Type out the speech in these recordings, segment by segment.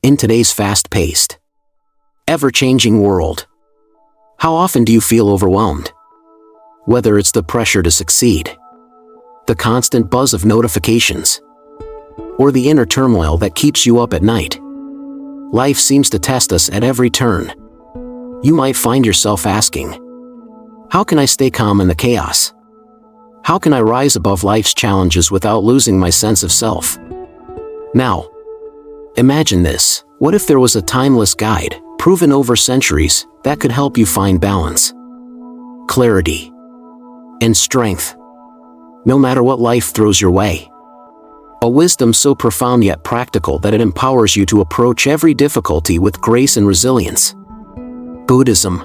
In today's fast-paced, ever-changing world, how often do you feel overwhelmed? Whether it's the pressure to succeed, the constant buzz of notifications, or the inner turmoil that keeps you up at night, life seems to test us at every turn. You might find yourself asking, how can I stay calm in the chaos? How can I rise above life's challenges without losing my sense of self? Now, imagine this. What if there was a timeless guide, proven over centuries, that could help you find balance, clarity, and strength, no matter what life throws your way? A wisdom so profound yet practical that it empowers you to approach every difficulty with grace and resilience. Buddhism,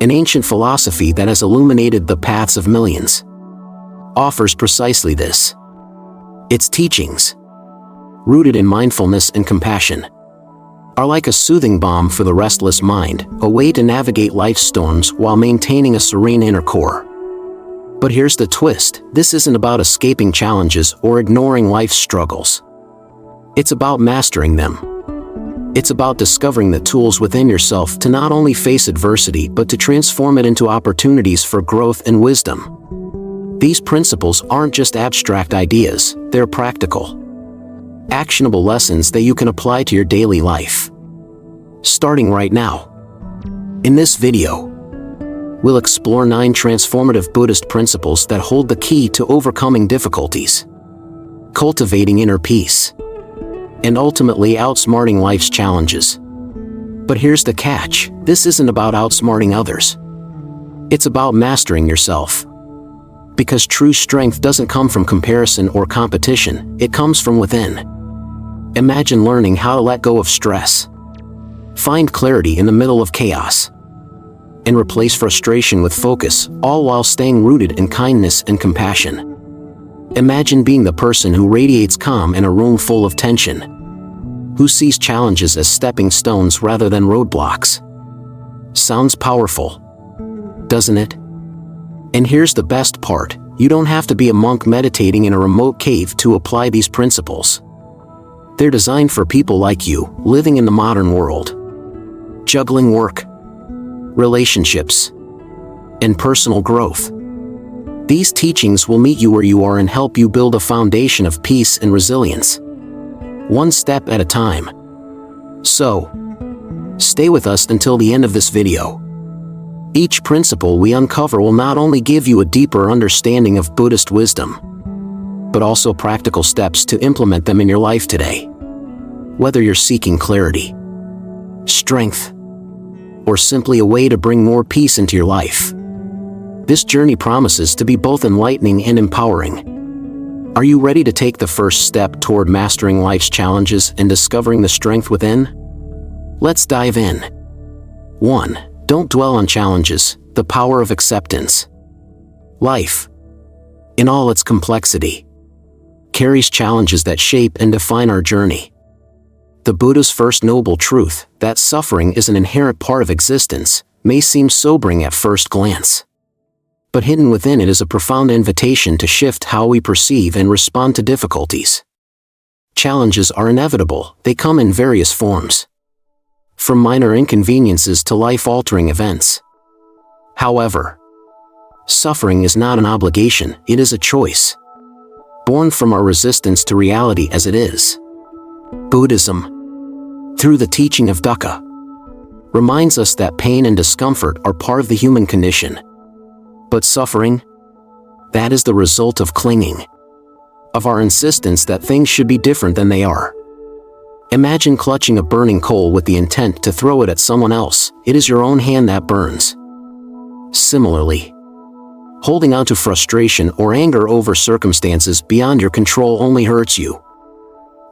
an ancient philosophy that has illuminated the paths of millions, offers precisely this. Its teachings, rooted in mindfulness and compassion, are like a soothing balm for the restless mind, a way to navigate life's storms while maintaining a serene inner core. But here's the twist: this isn't about escaping challenges or ignoring life's struggles. It's about mastering them. It's about discovering the tools within yourself to not only face adversity but to transform it into opportunities for growth and wisdom. These principles aren't just abstract ideas, they're practical, actionable lessons that you can apply to your daily life. Starting right now. In this video, we'll explore 9 transformative Buddhist principles that hold the key to overcoming difficulties, cultivating inner peace, and ultimately outsmarting life's challenges. But here's the catch: this isn't about outsmarting others. It's about mastering yourself. Because true strength doesn't come from comparison or competition, it comes from within. Imagine learning how to let go of stress, find clarity in the middle of chaos, and replace frustration with focus, all while staying rooted in kindness and compassion. Imagine being the person who radiates calm in a room full of tension, who sees challenges as stepping stones rather than roadblocks. Sounds powerful, doesn't it? And here's the best part: you don't have to be a monk meditating in a remote cave to apply these principles. They're designed for people like you, living in the modern world, juggling work, relationships, and personal growth. These teachings will meet you where you are and help you build a foundation of peace and resilience, one step at a time. So, stay with us until the end of this video. Each principle we uncover will not only give you a deeper understanding of Buddhist wisdom, but also practical steps to implement them in your life today. Whether you're seeking clarity, strength, or simply a way to bring more peace into your life, this journey promises to be both enlightening and empowering. Are you ready to take the first step toward mastering life's challenges and discovering the strength within? Let's dive in. 1. Don't dwell on challenges, the power of acceptance. Life, in all its complexity, carries challenges that shape and define our journey. The Buddha's first noble truth, that suffering is an inherent part of existence, may seem sobering at first glance. But hidden within it is a profound invitation to shift how we perceive and respond to difficulties. Challenges are inevitable, they come in various forms, from minor inconveniences to life-altering events. However, suffering is not an obligation, it is a choice, born from our resistance to reality as it is. Buddhism, through the teaching of dukkha, reminds us that pain and discomfort are part of the human condition. But suffering, that is the result of clinging, of our insistence that things should be different than they are. Imagine clutching a burning coal with the intent to throw it at someone else. It is your own hand that burns. Similarly, holding on to frustration or anger over circumstances beyond your control only hurts you.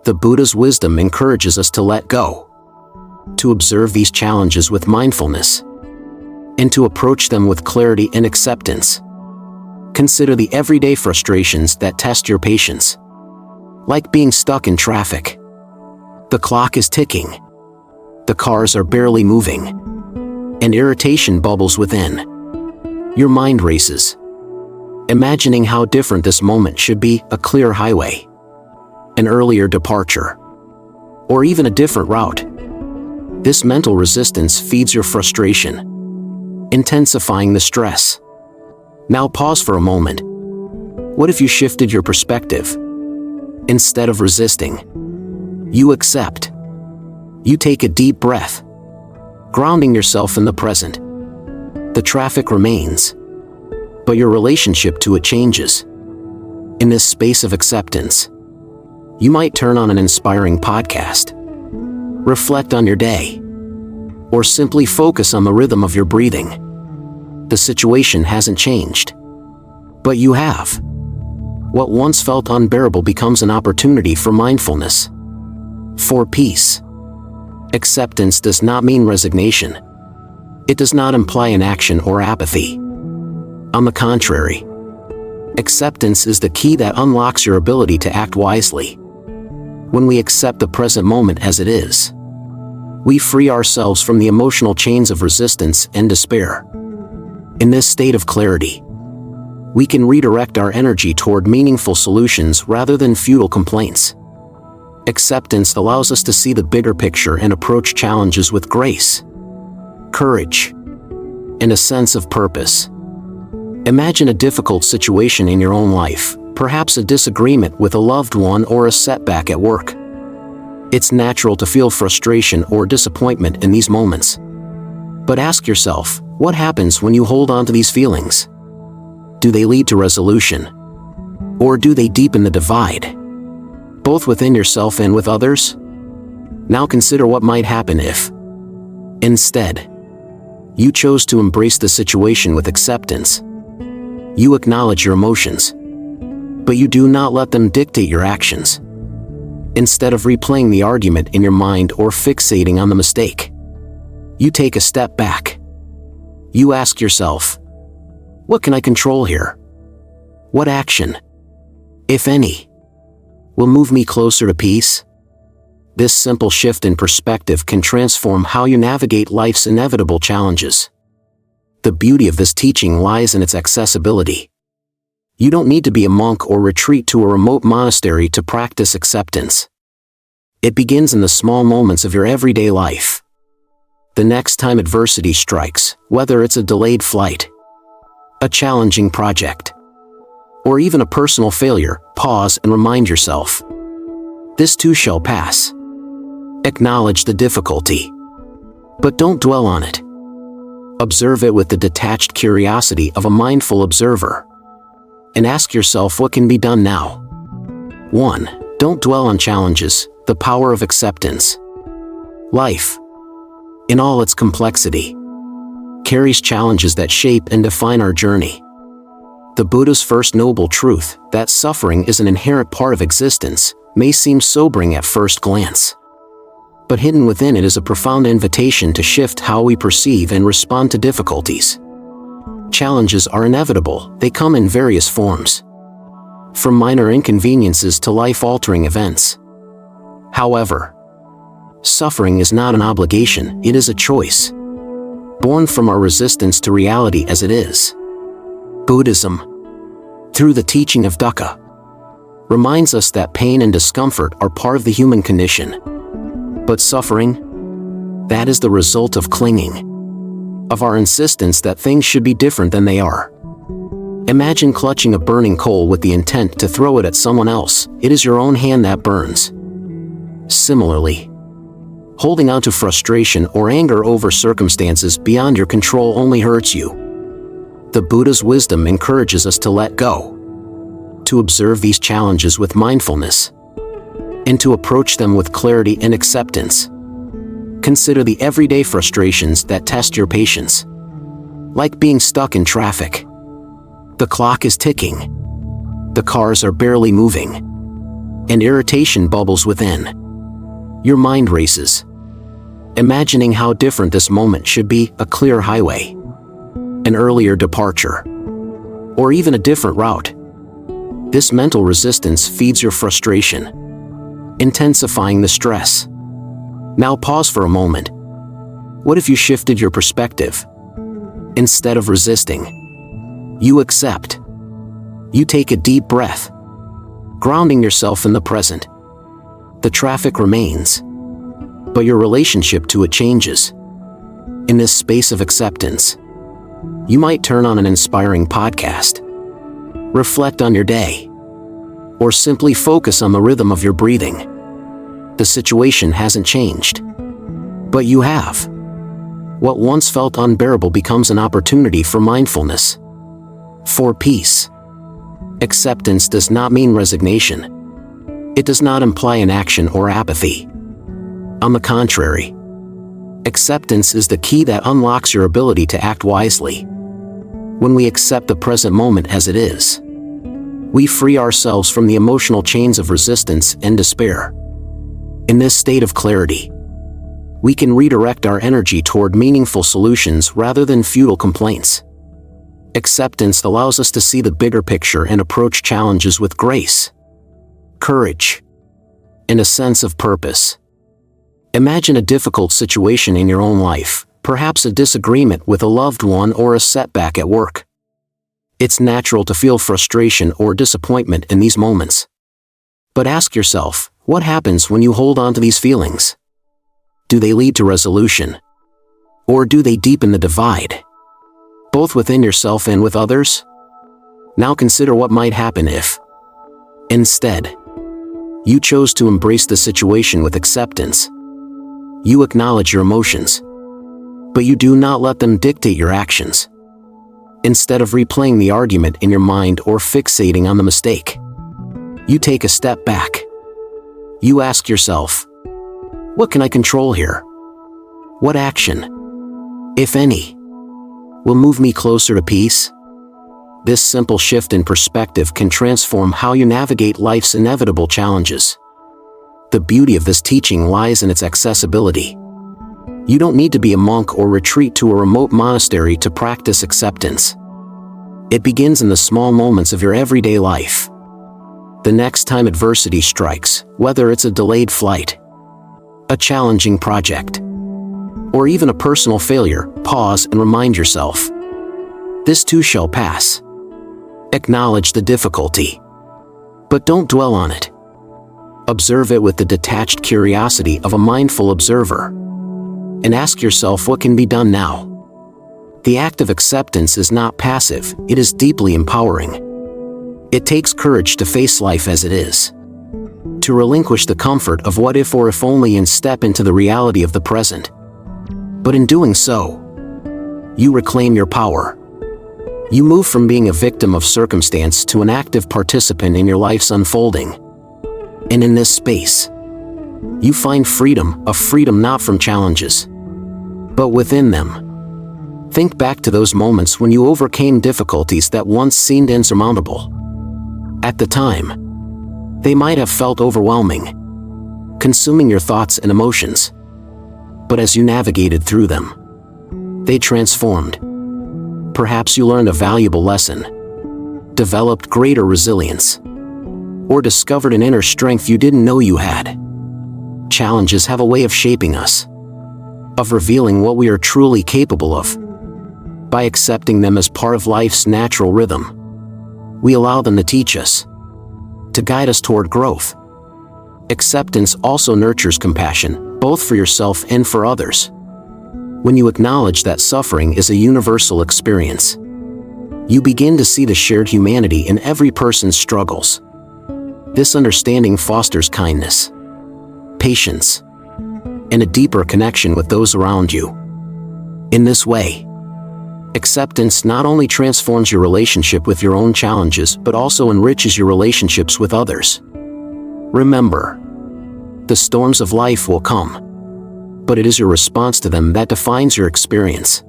The Buddha's wisdom encourages us to let go, to observe these challenges with mindfulness, and to approach them with clarity and acceptance. Consider the everyday frustrations that test your patience. Like being stuck in traffic. The clock is ticking. The cars are barely moving. And irritation bubbles within. Your mind races, imagining how different this moment should be: a clear highway, an earlier departure, or even a different route. This mental resistance feeds your frustration, intensifying the stress. Now pause for a moment. What if you shifted your perspective? Instead of resisting, you accept. You take a deep breath, grounding yourself in the present. The traffic remains, but your relationship to it changes. In this space of acceptance, you might turn on an inspiring podcast, reflect on your day, or simply focus on the rhythm of your breathing. The situation hasn't changed, but you have. What once felt unbearable becomes an opportunity for mindfulness, for peace. Acceptance does not mean resignation. It does not imply inaction or apathy. On the contrary, acceptance is the key that unlocks your ability to act wisely. When we accept the present moment as it is, we free ourselves from the emotional chains of resistance and despair. In this state of clarity, we can redirect our energy toward meaningful solutions rather than futile complaints. Acceptance allows us to see the bigger picture and approach challenges with grace, courage, and a sense of purpose. Imagine a difficult situation in your own life, perhaps a disagreement with a loved one or a setback at work. It's natural to feel frustration or disappointment in these moments. But ask yourself, what happens when you hold on to these feelings? Do they lead to resolution? Or do they deepen the divide, both within yourself and with others? Now consider what might happen if, instead, you chose to embrace the situation with acceptance. You acknowledge your emotions, but you do not let them dictate your actions. Instead of replaying the argument in your mind or fixating on the mistake, you take a step back. You ask yourself, what can I control here? What action, if any, will move me closer to peace? This simple shift in perspective can transform how you navigate life's inevitable challenges. The beauty of this teaching lies in its accessibility. You don't need to be a monk or retreat to a remote monastery to practice acceptance. It begins in the small moments of your everyday life. The next time adversity strikes, whether it's a delayed flight, a challenging project, or even a personal failure, pause and remind yourself, this too shall pass. Acknowledge the difficulty, but don't dwell on it. Observe it with the detached curiosity of a mindful observer, and ask yourself what can be done now. 1. Don't dwell on challenges, the power of acceptance. Life, in all its complexity, carries challenges that shape and define our journey. The Buddha's first noble truth, that suffering is an inherent part of existence, may seem sobering at first glance. But hidden within it is a profound invitation to shift how we perceive and respond to difficulties. Challenges are inevitable, they come in various forms, from minor inconveniences to life-altering events. However, suffering is not an obligation, it is a choice, born from our resistance to reality as it is. Buddhism, through the teaching of dukkha, reminds us that pain and discomfort are part of the human condition. But suffering, that is the result of clinging, of our insistence that things should be different than they are. Imagine clutching a burning coal with the intent to throw it at someone else. It is your own hand that burns. Similarly, holding on to frustration or anger over circumstances beyond your control only hurts you. The Buddha's wisdom encourages us to let go, to observe these challenges with mindfulness, and to approach them with clarity and acceptance. Consider the everyday frustrations that test your patience. Like being stuck in traffic. The clock is ticking. The cars are barely moving. And irritation bubbles within. Your mind races, imagining how different this moment should be: a clear highway, an earlier departure, or even a different route. This mental resistance feeds your frustration, intensifying the stress. Now pause for a moment. What if you shifted your perspective? Instead of resisting, you accept. You take a deep breath, grounding yourself in the present. The traffic remains, but your relationship to it changes. In this space of acceptance, you might turn on an inspiring podcast, reflect on your day, or simply focus on the rhythm of your breathing. The situation hasn't changed, but you have. What once felt unbearable becomes an opportunity for mindfulness, for peace. Acceptance does not mean resignation. It does not imply inaction or apathy. On the contrary, acceptance is the key that unlocks your ability to act wisely. When we accept the present moment as it is, we free ourselves from the emotional chains of resistance and despair. In this state of clarity, we can redirect our energy toward meaningful solutions rather than futile complaints. Acceptance allows us to see the bigger picture and approach challenges with grace, courage, and a sense of purpose. Imagine a difficult situation in your own life, perhaps a disagreement with a loved one or a setback at work. It's natural to feel frustration or disappointment in these moments. But ask yourself, what happens when you hold on to these feelings? Do they lead to resolution? Or do they deepen the divide, both within yourself and with others? Now consider what might happen if, instead, you chose to embrace the situation with acceptance. You acknowledge your emotions, but you do not let them dictate your actions. Instead of replaying the argument in your mind or fixating on the mistake, you take a step back. You ask yourself, what can I control here? What action, if any, will move me closer to peace? This simple shift in perspective can transform how you navigate life's inevitable challenges. The beauty of this teaching lies in its accessibility. You don't need to be a monk or retreat to a remote monastery to practice acceptance. It begins in the small moments of your everyday life. The next time adversity strikes, whether it's a delayed flight, a challenging project, or even a personal failure, pause and remind yourself, this too shall pass. Acknowledge the difficulty, but don't dwell on it. Observe it with the detached curiosity of a mindful observer, and ask yourself what can be done now. The act of acceptance is not passive, it is deeply empowering. It takes courage to face life as it is, to relinquish the comfort of what if or if only and step into the reality of the present. But in doing so, you reclaim your power. You move from being a victim of circumstance to an active participant in your life's unfolding. And in this space, you find freedom, a freedom not from challenges, but within them. Think back to those moments when you overcame difficulties that once seemed insurmountable. At the time, they might have felt overwhelming, consuming your thoughts and emotions. But as you navigated through them, they transformed. Perhaps you learned a valuable lesson, developed greater resilience, or discovered an inner strength you didn't know you had. Challenges have a way of shaping us, of revealing what we are truly capable of. By accepting them as part of life's natural rhythm, we allow them to teach us, to guide us toward growth. Acceptance also nurtures compassion, both for yourself and for others. When you acknowledge that suffering is a universal experience, you begin to see the shared humanity in every person's struggles. This understanding fosters kindness, patience, and a deeper connection with those around you. In this way, acceptance not only transforms your relationship with your own challenges but also enriches your relationships with others. Remember, the storms of life will come, but it is your response to them that defines your experience.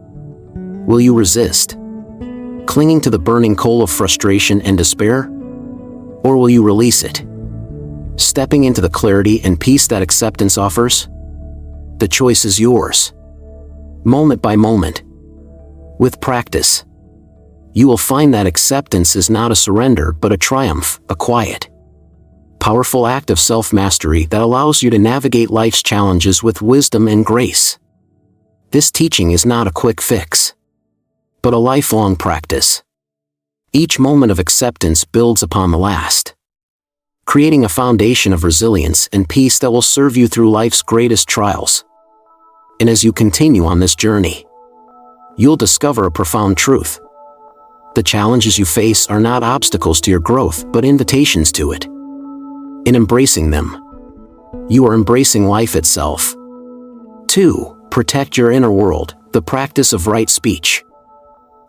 Will you resist, clinging to the burning coal of frustration and despair? Or will you release it, stepping into the clarity and peace that acceptance offers? The choice is yours. Moment by moment, with practice, you will find that acceptance is not a surrender but a triumph, a quiet, powerful act of self-mastery that allows you to navigate life's challenges with wisdom and grace. This teaching is not a quick fix, but a lifelong practice. Each moment of acceptance builds upon the last, creating a foundation of resilience and peace that will serve you through life's greatest trials. And as you continue on this journey, you'll discover a profound truth. The challenges you face are not obstacles to your growth, but invitations to it. In embracing them, you are embracing life itself. 2. Protect your inner world, the practice of right speech.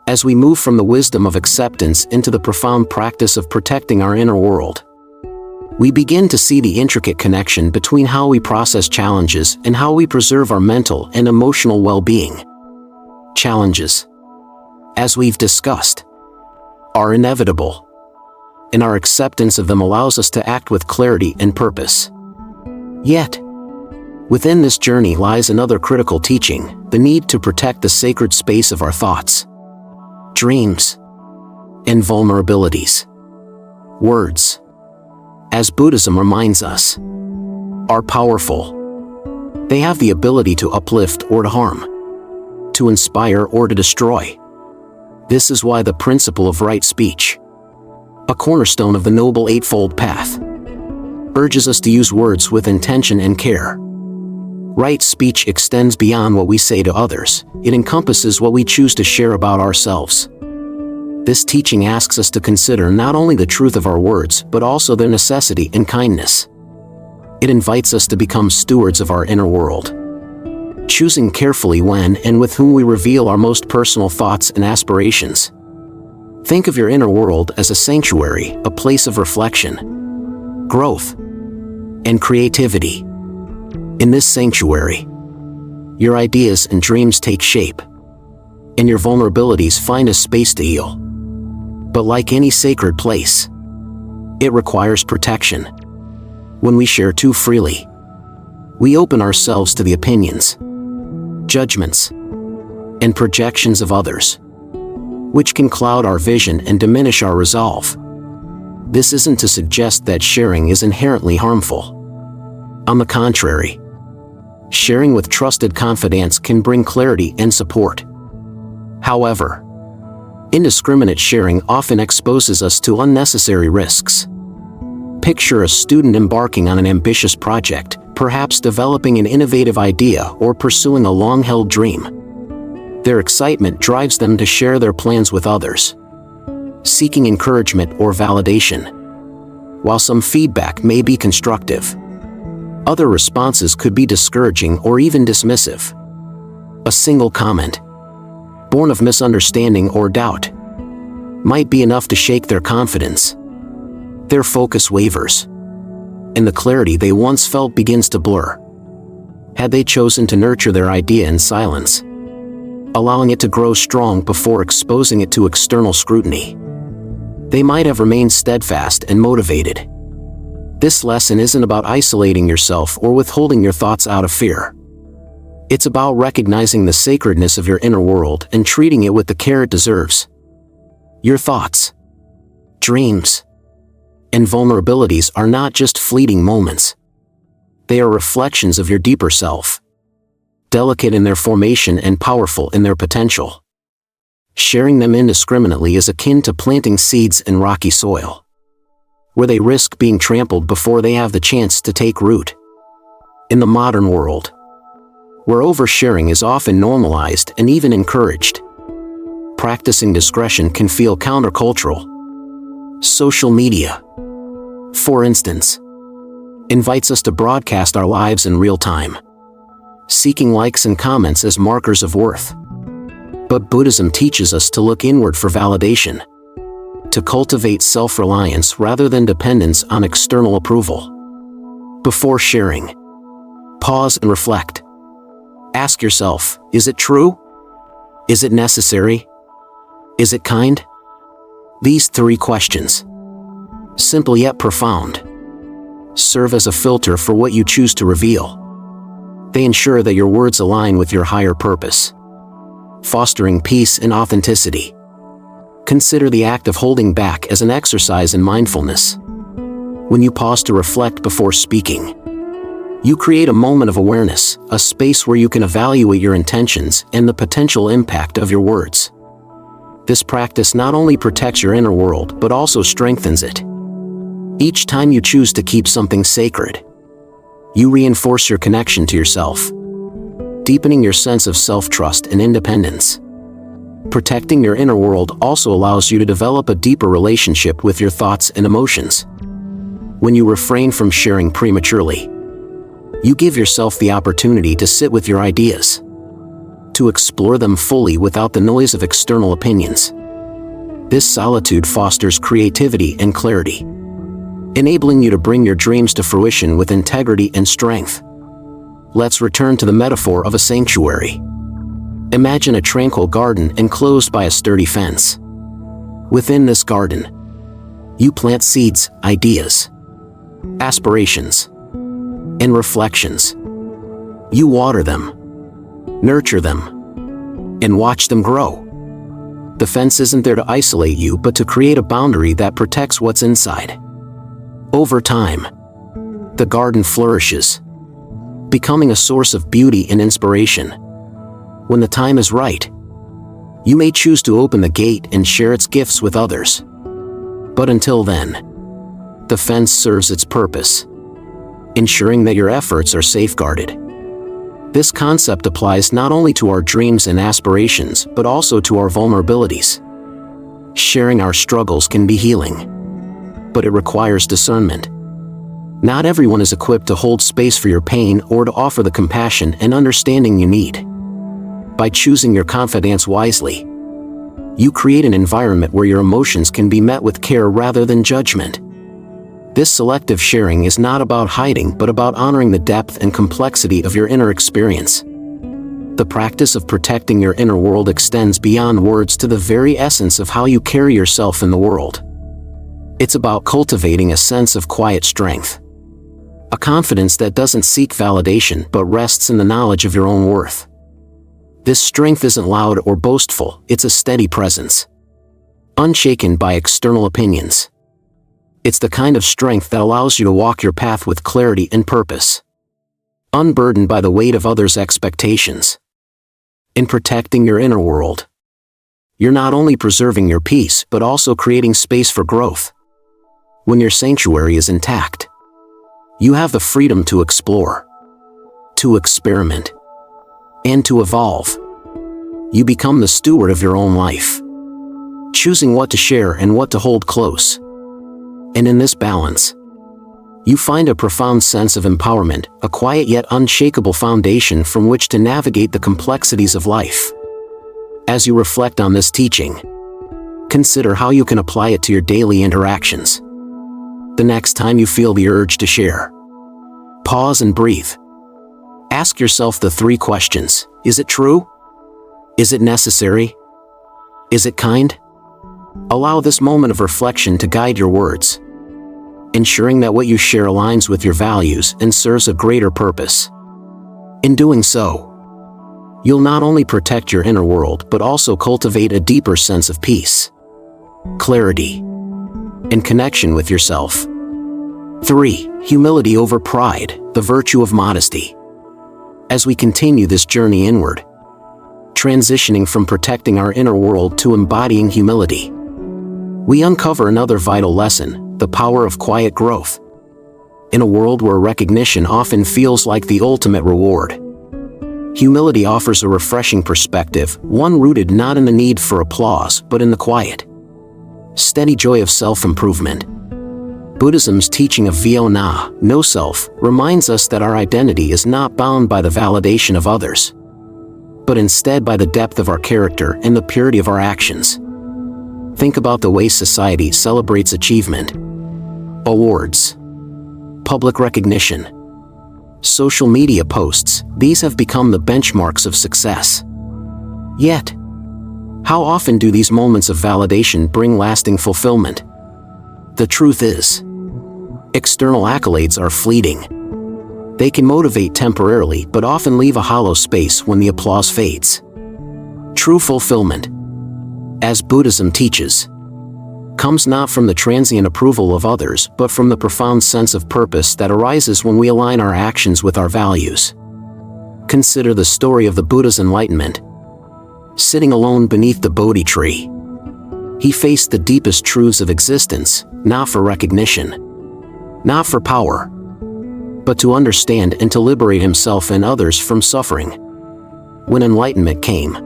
As we move from the wisdom of acceptance into the profound practice of protecting our inner world, we begin to see the intricate connection between how we process challenges and how we preserve our mental and emotional well-being. Challenges, as we've discussed, are inevitable, and our acceptance of them allows us to act with clarity and purpose. Yet, within this journey lies another critical teaching: the need to protect the sacred space of our thoughts, dreams, and vulnerabilities. Words, as Buddhism reminds us, are powerful. They have the ability to uplift or to harm, to inspire or to destroy. This is why the principle of right speech, a cornerstone of the Noble Eightfold Path, urges us to use words with intention and care. Right speech extends beyond what we say to others. It encompasses what we choose to share about ourselves. This teaching asks us to consider not only the truth of our words, but also their necessity and kindness. It invites us to become stewards of our inner world, choosing carefully when and with whom we reveal our most personal thoughts and aspirations. Think of your inner world as a sanctuary, a place of reflection, growth, and creativity. In this sanctuary, your ideas and dreams take shape, and your vulnerabilities find a space to heal. But like any sacred place, it requires protection. When we share too freely, we open ourselves to the opinions, judgments, and projections of others, which can cloud our vision and diminish our resolve. This isn't to suggest that sharing is inherently harmful. On the contrary, sharing with trusted confidants can bring clarity and support. However, indiscriminate sharing often exposes us to unnecessary risks. Picture a student embarking on an ambitious project, perhaps developing an innovative idea or pursuing a long-held dream. Their excitement drives them to share their plans with others, seeking encouragement or validation. While some feedback may be constructive, other responses could be discouraging or even dismissive. A single comment, born of misunderstanding or doubt, might be enough to shake their confidence. Their focus wavers, and the clarity they once felt begins to blur. Had they chosen to nurture their idea in silence, allowing it to grow strong before exposing it to external scrutiny, they might have remained steadfast and motivated. This lesson isn't about isolating yourself or withholding your thoughts out of fear. It's about recognizing the sacredness of your inner world and treating it with the care it deserves. Your thoughts, dreams, and vulnerabilities are not just fleeting moments. They are reflections of your deeper self, delicate in their formation and powerful in their potential. Sharing them indiscriminately is akin to planting seeds in rocky soil, where they risk being trampled before they have the chance to take root. In the modern world, where oversharing is often normalized and even encouraged, practicing discretion can feel countercultural. Social media, for instance, invites us to broadcast our lives in real time, seeking likes and comments as markers of worth. But Buddhism teaches us to look inward for validation, to cultivate self-reliance rather than dependence on external approval. Before sharing, pause and reflect. Ask yourself, is it true? Is it necessary? Is it kind? These 3 questions, simple yet profound, serve as a filter for what you choose to reveal. They ensure that your words align with your higher purpose, fostering peace and authenticity. Consider the act of holding back as an exercise in mindfulness. When you pause to reflect before speaking, you create a moment of awareness, a space where you can evaluate your intentions and the potential impact of your words. This practice not only protects your inner world but also strengthens it. Each time you choose to keep something sacred, you reinforce your connection to yourself, deepening your sense of self-trust and independence. Protecting your inner world also allows you to develop a deeper relationship with your thoughts and emotions. When you refrain from sharing prematurely, you give yourself the opportunity to sit with your ideas, to explore them fully without the noise of external opinions. This solitude fosters creativity and clarity, enabling you to bring your dreams to fruition with integrity and strength. Let's return to the metaphor of a sanctuary. Imagine a tranquil garden enclosed by a sturdy fence. Within this garden, you plant seeds, ideas, aspirations, and reflections. You water them, nurture them, and watch them grow. The fence isn't there to isolate you, but to create a boundary that protects what's inside. Over time, the garden flourishes, becoming a source of beauty and inspiration. When the time is right, you may choose to open the gate and share its gifts with others. But until then, the fence serves its purpose, ensuring that your efforts are safeguarded. This concept applies not only to our dreams and aspirations, but also to our vulnerabilities. Sharing our struggles can be healing, but it requires discernment. Not everyone is equipped to hold space for your pain or to offer the compassion and understanding you need. By choosing your confidence wisely, you create an environment where your emotions can be met with care rather than judgment. This selective sharing is not about hiding, but about honoring the depth and complexity of your inner experience. The practice of protecting your inner world extends beyond words to the very essence of how you carry yourself in the world. It's about cultivating a sense of quiet strength, a confidence that doesn't seek validation but rests in the knowledge of your own worth. This strength isn't loud or boastful, it's a steady presence, unshaken by external opinions. It's the kind of strength that allows you to walk your path with clarity and purpose, unburdened by the weight of others' expectations. In protecting your inner world, you're not only preserving your peace but also creating space for growth. When your sanctuary is intact, you have the freedom to explore, to experiment, and to evolve. You become the steward of your own life, choosing what to share and what to hold close. And in this balance, you find a profound sense of empowerment, a quiet yet unshakable foundation from which to navigate the complexities of life. As you reflect on this teaching, consider how you can apply it to your daily interactions. The next time you feel the urge to share, pause and breathe. Ask yourself the 3 questions. Is it true? Is it necessary? Is it kind? Allow this moment of reflection to guide your words, ensuring that what you share aligns with your values and serves a greater purpose. In doing so, you'll not only protect your inner world but also cultivate a deeper sense of peace, clarity, and connection with yourself. 3. Humility over pride, the virtue of modesty. As we continue this journey inward, transitioning from protecting our inner world to embodying humility, we uncover another vital lesson: the power of quiet growth. In a world where recognition often feels like the ultimate reward, humility offers a refreshing perspective, one rooted not in the need for applause but in the quiet, steady joy of self-improvement. Buddhism's teaching of vio-na, no self, reminds us that our identity is not bound by the validation of others, but instead by the depth of our character and the purity of our actions. Think about the way society celebrates achievement. Awards, public recognition, social media posts, these have become the benchmarks of success. Yet, how often do these moments of validation bring lasting fulfillment? The truth is, external accolades are fleeting. They can motivate temporarily but often leave a hollow space when the applause fades. True fulfillment, as Buddhism teaches, comes not from the transient approval of others but from the profound sense of purpose that arises when we align our actions with our values. Consider the story of the Buddha's enlightenment. Sitting alone beneath the Bodhi tree, he faced the deepest truths of existence, not for recognition, not for power, but to understand and to liberate himself and others from suffering. When enlightenment came,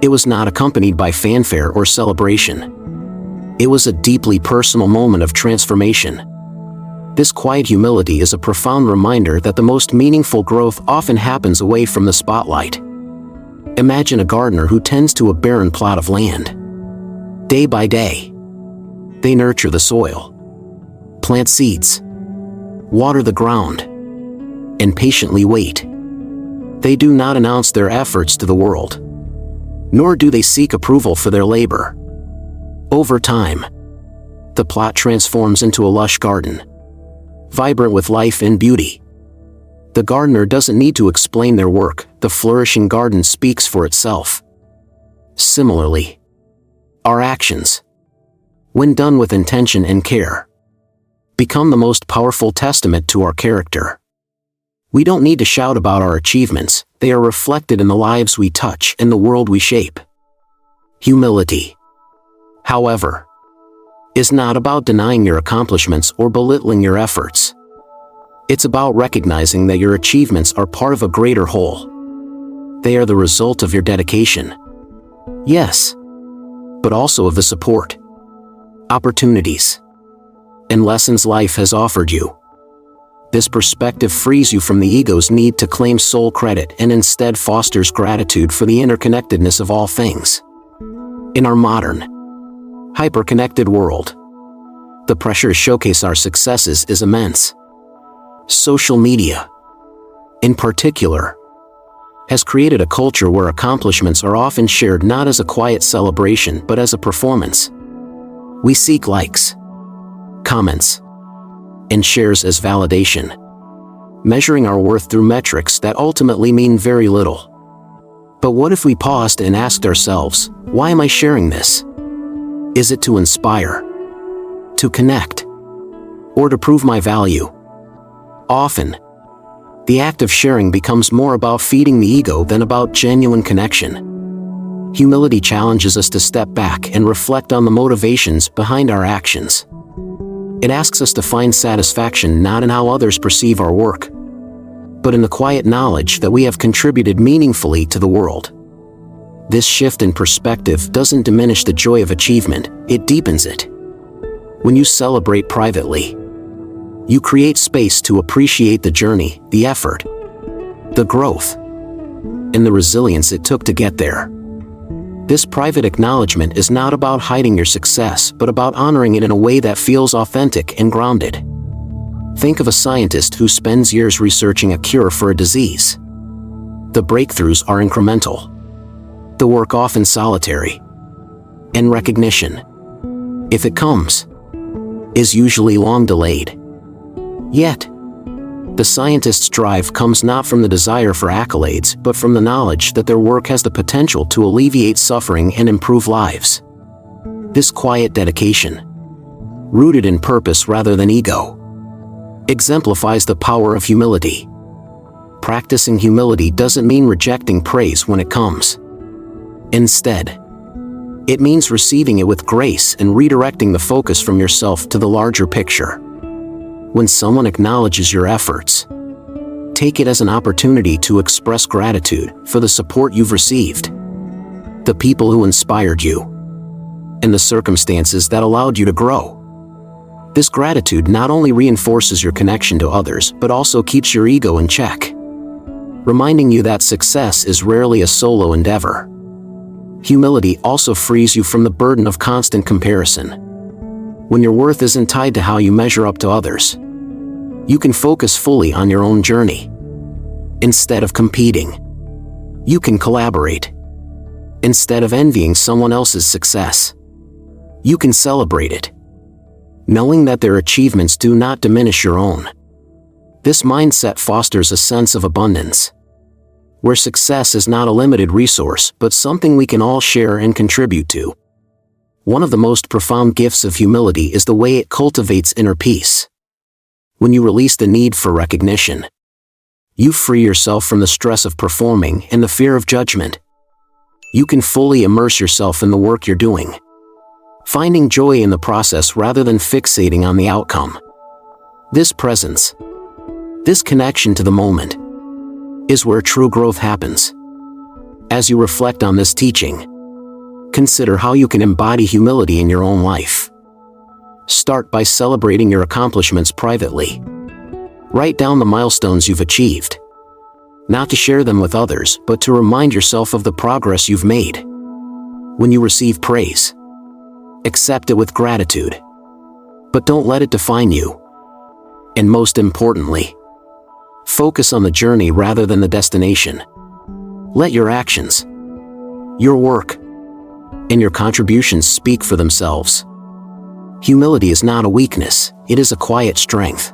it was not accompanied by fanfare or celebration. It was a deeply personal moment of transformation. This quiet humility is a profound reminder that the most meaningful growth often happens away from the spotlight. Imagine a gardener who tends to a barren plot of land. Day by day, they nurture the soil, plant seeds, water the ground, and patiently wait. They do not announce their efforts to the world, nor do they seek approval for their labor. Over time, the plot transforms into a lush garden, vibrant with life and beauty. The gardener doesn't need to explain their work, the flourishing garden speaks for itself. Similarly, our actions, when done with intention and care, become the most powerful testament to our character. We don't need to shout about our achievements, they are reflected in the lives we touch and the world we shape. Humility, however, is not about denying your accomplishments or belittling your efforts. It's about recognizing that your achievements are part of a greater whole. They are the result of your dedication. Yes, but also of the support, opportunities, and lessons life has offered you. This perspective frees you from the ego's need to claim sole credit and instead fosters gratitude for the interconnectedness of all things. In our modern, hyper-connected world, the pressure to showcase our successes is immense. Social media, in particular, has created a culture where accomplishments are often shared not as a quiet celebration but as a performance. We seek likes, comments, and shares as validation, measuring our worth through metrics that ultimately mean very little. But what if we paused and asked ourselves, why am I sharing this? Is it to inspire, to connect, or to prove my value? Often, the act of sharing becomes more about feeding the ego than about genuine connection. Humility challenges us to step back and reflect on the motivations behind our actions. It asks us to find satisfaction not in how others perceive our work, but in the quiet knowledge that we have contributed meaningfully to the world. This shift in perspective doesn't diminish the joy of achievement, it deepens it. When you celebrate privately, you create space to appreciate the journey, the effort, the growth, and the resilience it took to get there. This private acknowledgement is not about hiding your success, but about honoring it in a way that feels authentic and grounded. Think of a scientist who spends years researching a cure for a disease. The breakthroughs are incremental, the work often solitary, and recognition, if it comes, is usually long delayed. Yet, the scientist's drive comes not from the desire for accolades, but from the knowledge that their work has the potential to alleviate suffering and improve lives. This quiet dedication, rooted in purpose rather than ego, exemplifies the power of humility. Practicing humility doesn't mean rejecting praise when it comes. Instead, it means receiving it with grace and redirecting the focus from yourself to the larger picture. When someone acknowledges your efforts, take it as an opportunity to express gratitude for the support you've received, the people who inspired you, and the circumstances that allowed you to grow. This gratitude not only reinforces your connection to others, but also keeps your ego in check, reminding you that success is rarely a solo endeavor. Humility also frees you from the burden of constant comparison. When your worth isn't tied to how you measure up to others, you can focus fully on your own journey. Instead of competing, you can collaborate. Instead of envying someone else's success, you can celebrate it, knowing that their achievements do not diminish your own. This mindset fosters a sense of abundance, where success is not a limited resource but something we can all share and contribute to. One of the most profound gifts of humility is the way it cultivates inner peace. When you release the need for recognition, you free yourself from the stress of performing and the fear of judgment. You can fully immerse yourself in the work you're doing, finding joy in the process rather than fixating on the outcome. This presence, this connection to the moment, is where true growth happens. As you reflect on this teaching, consider how you can embody humility in your own life. Start by celebrating your accomplishments privately. Write down the milestones you've achieved, not to share them with others, but to remind yourself of the progress you've made. When you receive praise, accept it with gratitude, but don't let it define you. And most importantly, focus on the journey rather than the destination. Let your actions, your work, and your contributions speak for themselves. Humility is not a weakness, it is a quiet strength.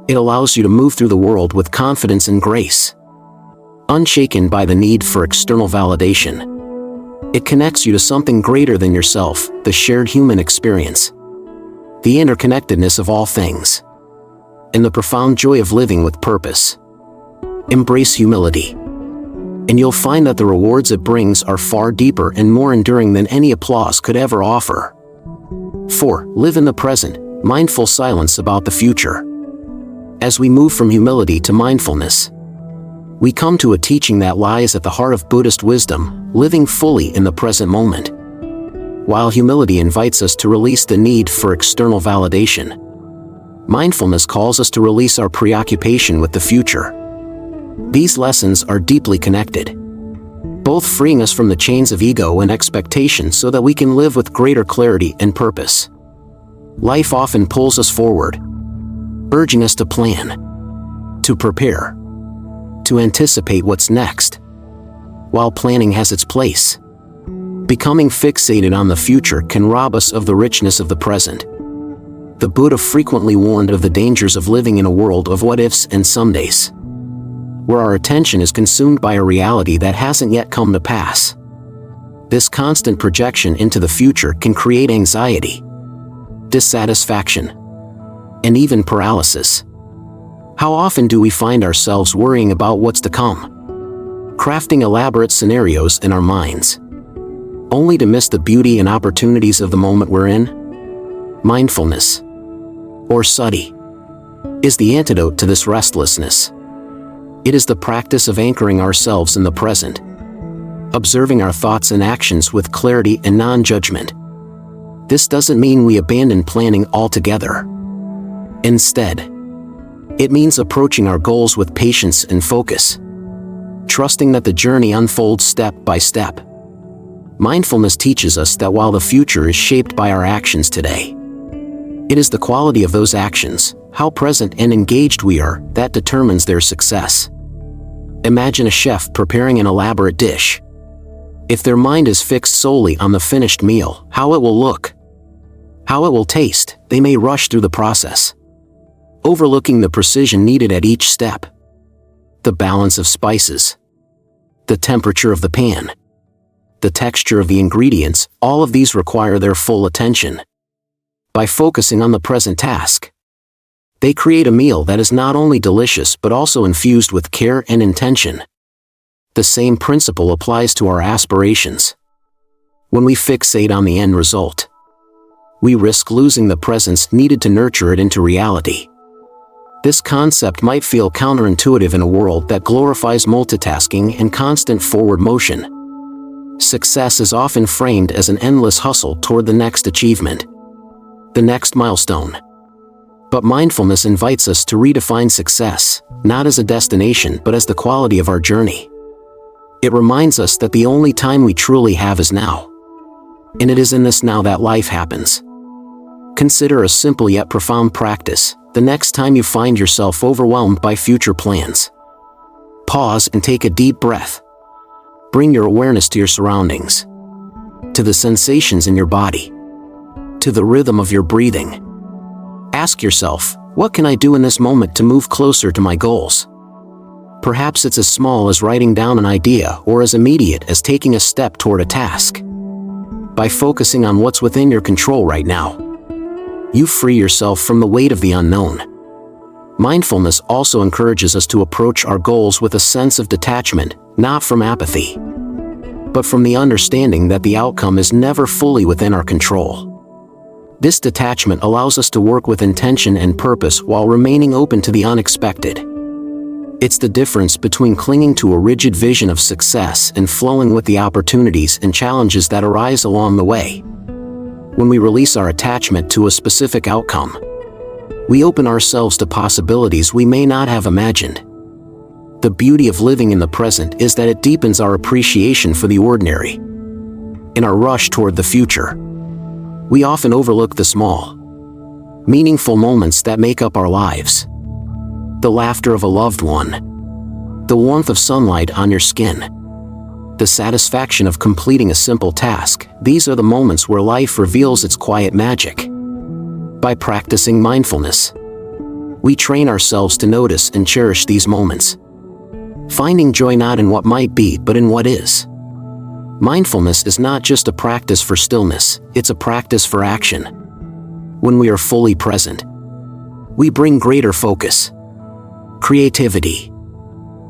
It allows you to move through the world with confidence and grace, unshaken by the need for external validation. It connects you to something greater than yourself, the shared human experience, the interconnectedness of all things, and the profound joy of living with purpose. Embrace humility, and you'll find that the rewards it brings are far deeper and more enduring than any applause could ever offer. 4. Live in the present, mindful silence about the future. As we move from humility to mindfulness, we come to a teaching that lies at the heart of Buddhist wisdom, living fully in the present moment. While humility invites us to release the need for external validation, mindfulness calls us to release our preoccupation with the future. These lessons are deeply connected, both freeing us from the chains of ego and expectation so that we can live with greater clarity and purpose. Life often pulls us forward, urging us to plan, to prepare, to anticipate what's next. While planning has its place, becoming fixated on the future can rob us of the richness of the present. The Buddha frequently warned of the dangers of living in a world of what-ifs and somedays, where our attention is consumed by a reality that hasn't yet come to pass. This constant projection into the future can create anxiety, dissatisfaction, and even paralysis. How often do we find ourselves worrying about what's to come, crafting elaborate scenarios in our minds, only to miss the beauty and opportunities of the moment we're in? Mindfulness, or sati, is the antidote to this restlessness. It is the practice of anchoring ourselves in the present, observing our thoughts and actions with clarity and non-judgment. This doesn't mean we abandon planning altogether. Instead, it means approaching our goals with patience and focus, trusting that the journey unfolds step by step. Mindfulness teaches us that while the future is shaped by our actions today, it is the quality of those actions, how present and engaged we are, that determines their success. Imagine a chef preparing an elaborate dish. If their mind is fixed solely on the finished meal, how it will look, how it will taste, they may rush through the process, overlooking the precision needed at each step. The balance of spices, the temperature of the pan, the texture of the ingredients, all of these require their full attention. By focusing on the present task, they create a meal that is not only delicious but also infused with care and intention. The same principle applies to our aspirations. When we fixate on the end result, we risk losing the presence needed to nurture it into reality. This concept might feel counterintuitive in a world that glorifies multitasking and constant forward motion. Success is often framed as an endless hustle toward the next achievement, the next milestone. But mindfulness invites us to redefine success, not as a destination but as the quality of our journey. It reminds us that the only time we truly have is now. And it is in this now that life happens. Consider a simple yet profound practice: the next time you find yourself overwhelmed by future plans, pause and take a deep breath. Bring your awareness to your surroundings, to the sensations in your body, to the rhythm of your breathing. Ask yourself, what can I do in this moment to move closer to my goals? Perhaps it's as small as writing down an idea or as immediate as taking a step toward a task. By focusing on what's within your control right now, you free yourself from the weight of the unknown. Mindfulness also encourages us to approach our goals with a sense of detachment, not from apathy, but from the understanding that the outcome is never fully within our control. This detachment allows us to work with intention and purpose while remaining open to the unexpected. It's the difference between clinging to a rigid vision of success and flowing with the opportunities and challenges that arise along the way. When we release our attachment to a specific outcome, we open ourselves to possibilities we may not have imagined. The beauty of living in the present is that it deepens our appreciation for the ordinary. In our rush toward the future, we often overlook the small, meaningful moments that make up our lives. The laughter of a loved one, the warmth of sunlight on your skin, the satisfaction of completing a simple task. These are the moments where life reveals its quiet magic. By practicing mindfulness, we train ourselves to notice and cherish these moments, finding joy not in what might be but in what is. Mindfulness is not just a practice for stillness, it's a practice for action. When we are fully present, we bring greater focus, creativity,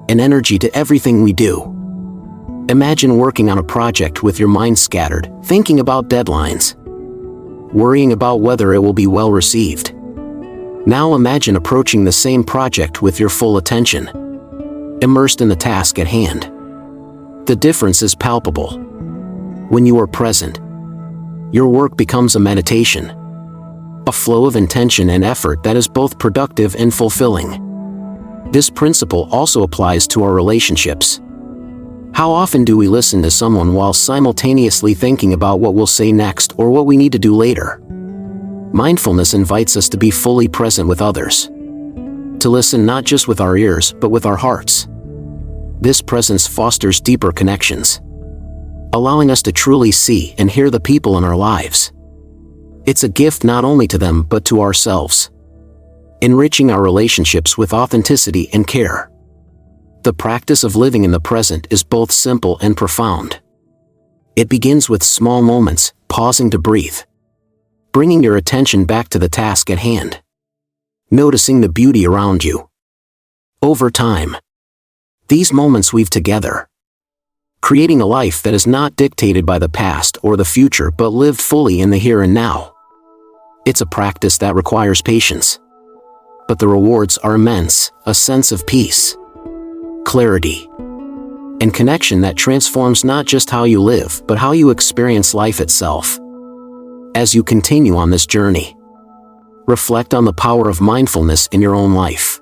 and energy to everything we do. Imagine working on a project with your mind scattered, thinking about deadlines, worrying about whether it will be well received. Now imagine approaching the same project with your full attention, immersed in the task at hand. The difference is palpable. When you are present, your work becomes a meditation, a flow of intention and effort that is both productive and fulfilling. This principle also applies to our relationships. How often do we listen to someone while simultaneously thinking about what we'll say next or what we need to do later? Mindfulness invites us to be fully present with others, to listen not just with our ears but with our hearts. This presence fosters deeper connections, allowing us to truly see and hear the people in our lives. It's a gift not only to them but to ourselves, enriching our relationships with authenticity and care. The practice of living in the present is both simple and profound. It begins with small moments, pausing to breathe, bringing your attention back to the task at hand, noticing the beauty around you. Over time, these moments weave together, creating a life that is not dictated by the past or the future but lived fully in the here and now. It's a practice that requires patience, but the rewards are immense: a sense of peace, clarity, and connection that transforms not just how you live but how you experience life itself. As you continue on this journey, reflect on the power of mindfulness in your own life.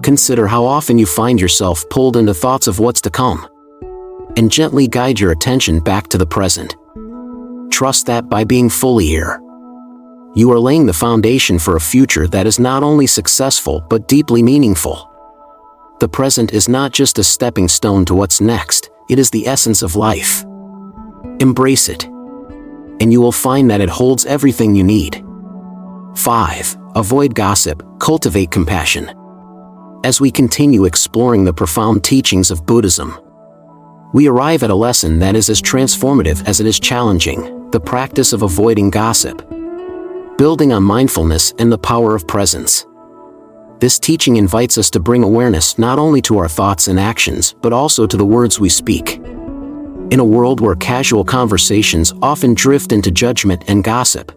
Consider how often you find yourself pulled into thoughts of what's to come, and gently guide your attention back to the present. Trust that by being fully here, you are laying the foundation for a future that is not only successful but deeply meaningful. The present is not just a stepping stone to what's next, it is the essence of life. Embrace it, and you will find that it holds everything you need. 5. Avoid gossip, cultivate compassion. As we continue exploring the profound teachings of Buddhism, we arrive at a lesson that is as transformative as it is challenging: the practice of avoiding gossip, building on mindfulness and the power of presence. This teaching invites us to bring awareness not only to our thoughts and actions but also to the words we speak. In a world where casual conversations often drift into judgment and gossip,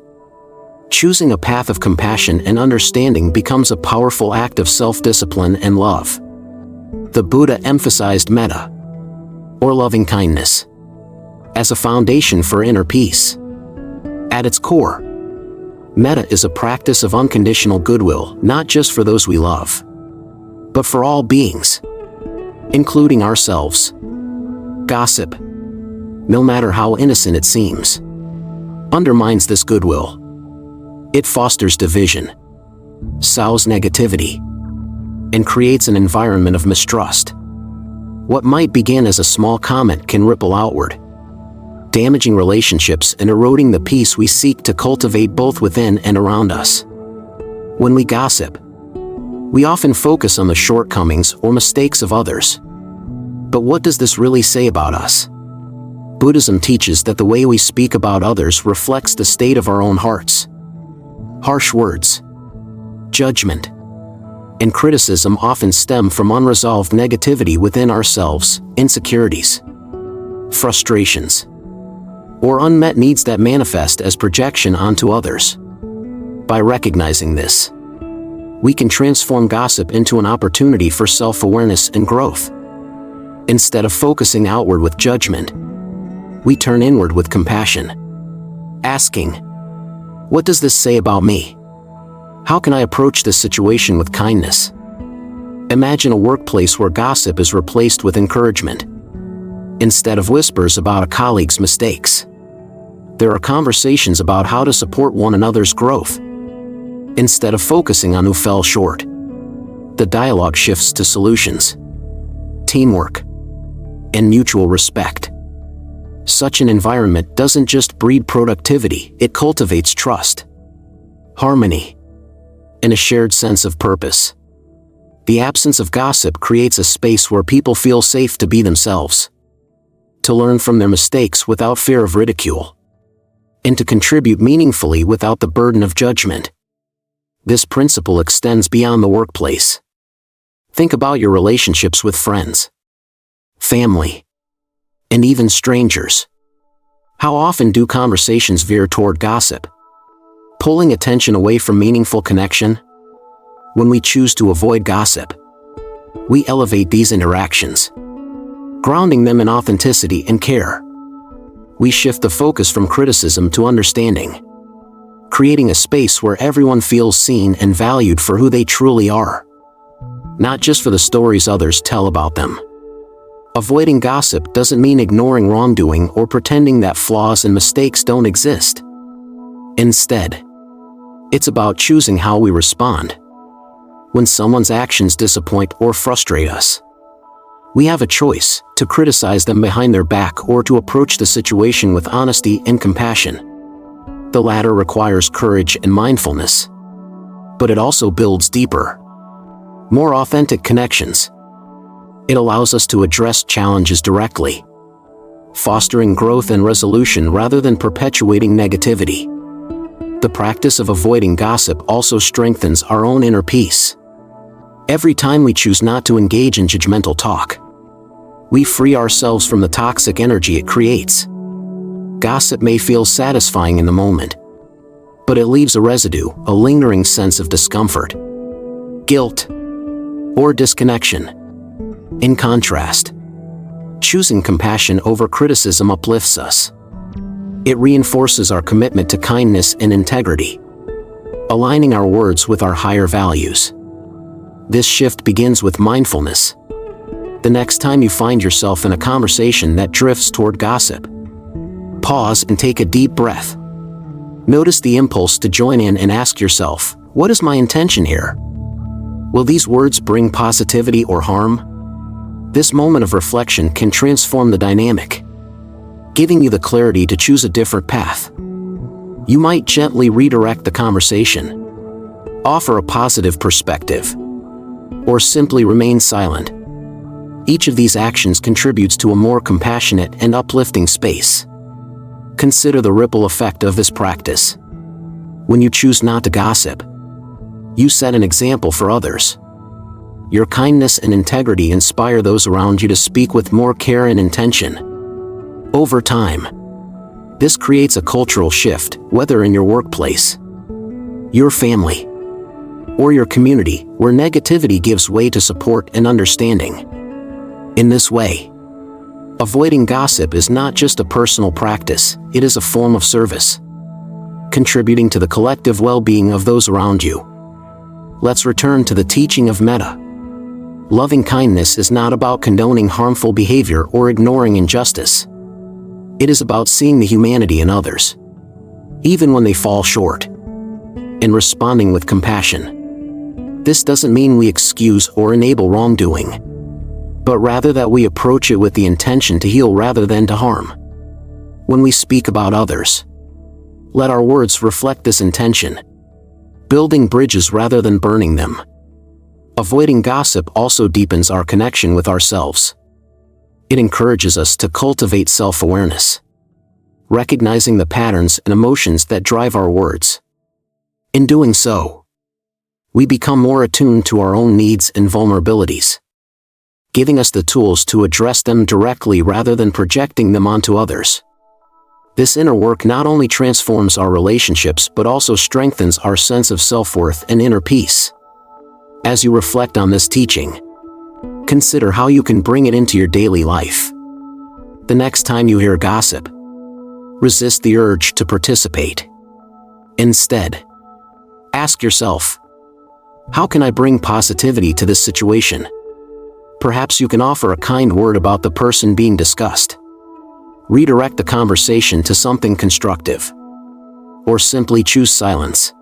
choosing a path of compassion and understanding becomes a powerful act of self-discipline and love. The Buddha emphasized metta, or loving kindness, as a foundation for inner peace. At its core, metta is a practice of unconditional goodwill, not just for those we love, but for all beings, including ourselves. Gossip, no matter how innocent it seems, undermines this goodwill. It fosters division, sows negativity, and creates an environment of mistrust. What might begin as a small comment can ripple outward, damaging relationships and eroding the peace we seek to cultivate both within and around us. When we gossip, we often focus on the shortcomings or mistakes of others. But what does this really say about us? Buddhism teaches that the way we speak about others reflects the state of our own hearts. Harsh words, judgment, and criticism often stem from unresolved negativity within ourselves, insecurities, frustrations, or unmet needs that manifest as projection onto others. By recognizing this, we can transform gossip into an opportunity for self-awareness and growth. Instead of focusing outward with judgment, we turn inward with compassion, asking, "What does this say about me? How can I approach this situation with kindness?" Imagine a workplace where gossip is replaced with encouragement. Instead of whispers about a colleague's mistakes, there are conversations about how to support one another's growth. Instead of focusing on who fell short, the dialogue shifts to solutions, teamwork, and mutual respect. Such an environment doesn't just breed productivity, it cultivates trust, harmony, and a shared sense of purpose. The absence of gossip creates a space where people feel safe to be themselves, to learn from their mistakes without fear of ridicule, and to contribute meaningfully without the burden of judgment. This principle extends beyond the workplace. Think about your relationships with friends, family, and even strangers. How often do conversations veer toward gossip, pulling attention away from meaningful connection? When we choose to avoid gossip, we elevate these interactions, grounding them in authenticity and care. We shift the focus from criticism to understanding, creating a space where everyone feels seen and valued for who they truly are, not just for the stories others tell about them. Avoiding gossip doesn't mean ignoring wrongdoing or pretending that flaws and mistakes don't exist. Instead, it's about choosing how we respond. When someone's actions disappoint or frustrate us, we have a choice to criticize them behind their back or to approach the situation with honesty and compassion. The latter requires courage and mindfulness, but it also builds deeper, more authentic connections. It allows us to address challenges directly, fostering growth and resolution rather than perpetuating negativity. The practice of avoiding gossip also strengthens our own inner peace. Every time we choose not to engage in judgmental talk, we free ourselves from the toxic energy it creates. Gossip may feel satisfying in the moment, but it leaves a residue, a lingering sense of discomfort, guilt, or disconnection. In contrast, choosing compassion over criticism uplifts us. It reinforces our commitment to kindness and integrity, aligning our words with our higher values. This shift begins with mindfulness. The next time you find yourself in a conversation that drifts toward gossip, pause and take a deep breath. Notice the impulse to join in and ask yourself, what is my intention here? Will these words bring positivity or harm? This moment of reflection can transform the dynamic, giving you the clarity to choose a different path. You might gently redirect the conversation, offer a positive perspective, or simply remain silent. Each of these actions contributes to a more compassionate and uplifting space. Consider the ripple effect of this practice. When you choose not to gossip, you set an example for others. Your kindness and integrity inspire those around you to speak with more care and intention. Over time, this creates a cultural shift, whether in your workplace, your family, or your community, where negativity gives way to support and understanding. In this way, avoiding gossip is not just a personal practice, it is a form of service, contributing to the collective well-being of those around you. Let's return to the teaching of metta. Loving kindness is not about condoning harmful behavior or ignoring injustice. It is about seeing the humanity in others, even when they fall short, and responding with compassion. This doesn't mean we excuse or enable wrongdoing, but rather that we approach it with the intention to heal rather than to harm. When we speak about others, let our words reflect this intention, building bridges rather than burning them. Avoiding gossip also deepens our connection with ourselves. It encourages us to cultivate self-awareness, recognizing the patterns and emotions that drive our words. In doing so, we become more attuned to our own needs and vulnerabilities, giving us the tools to address them directly rather than projecting them onto others. This inner work not only transforms our relationships but also strengthens our sense of self-worth and inner peace. As you reflect on this teaching, consider how you can bring it into your daily life. The next time you hear gossip, resist the urge to participate. Instead, ask yourself, how can I bring positivity to this situation? Perhaps you can offer a kind word about the person being discussed, redirect the conversation to something constructive, or simply choose silence.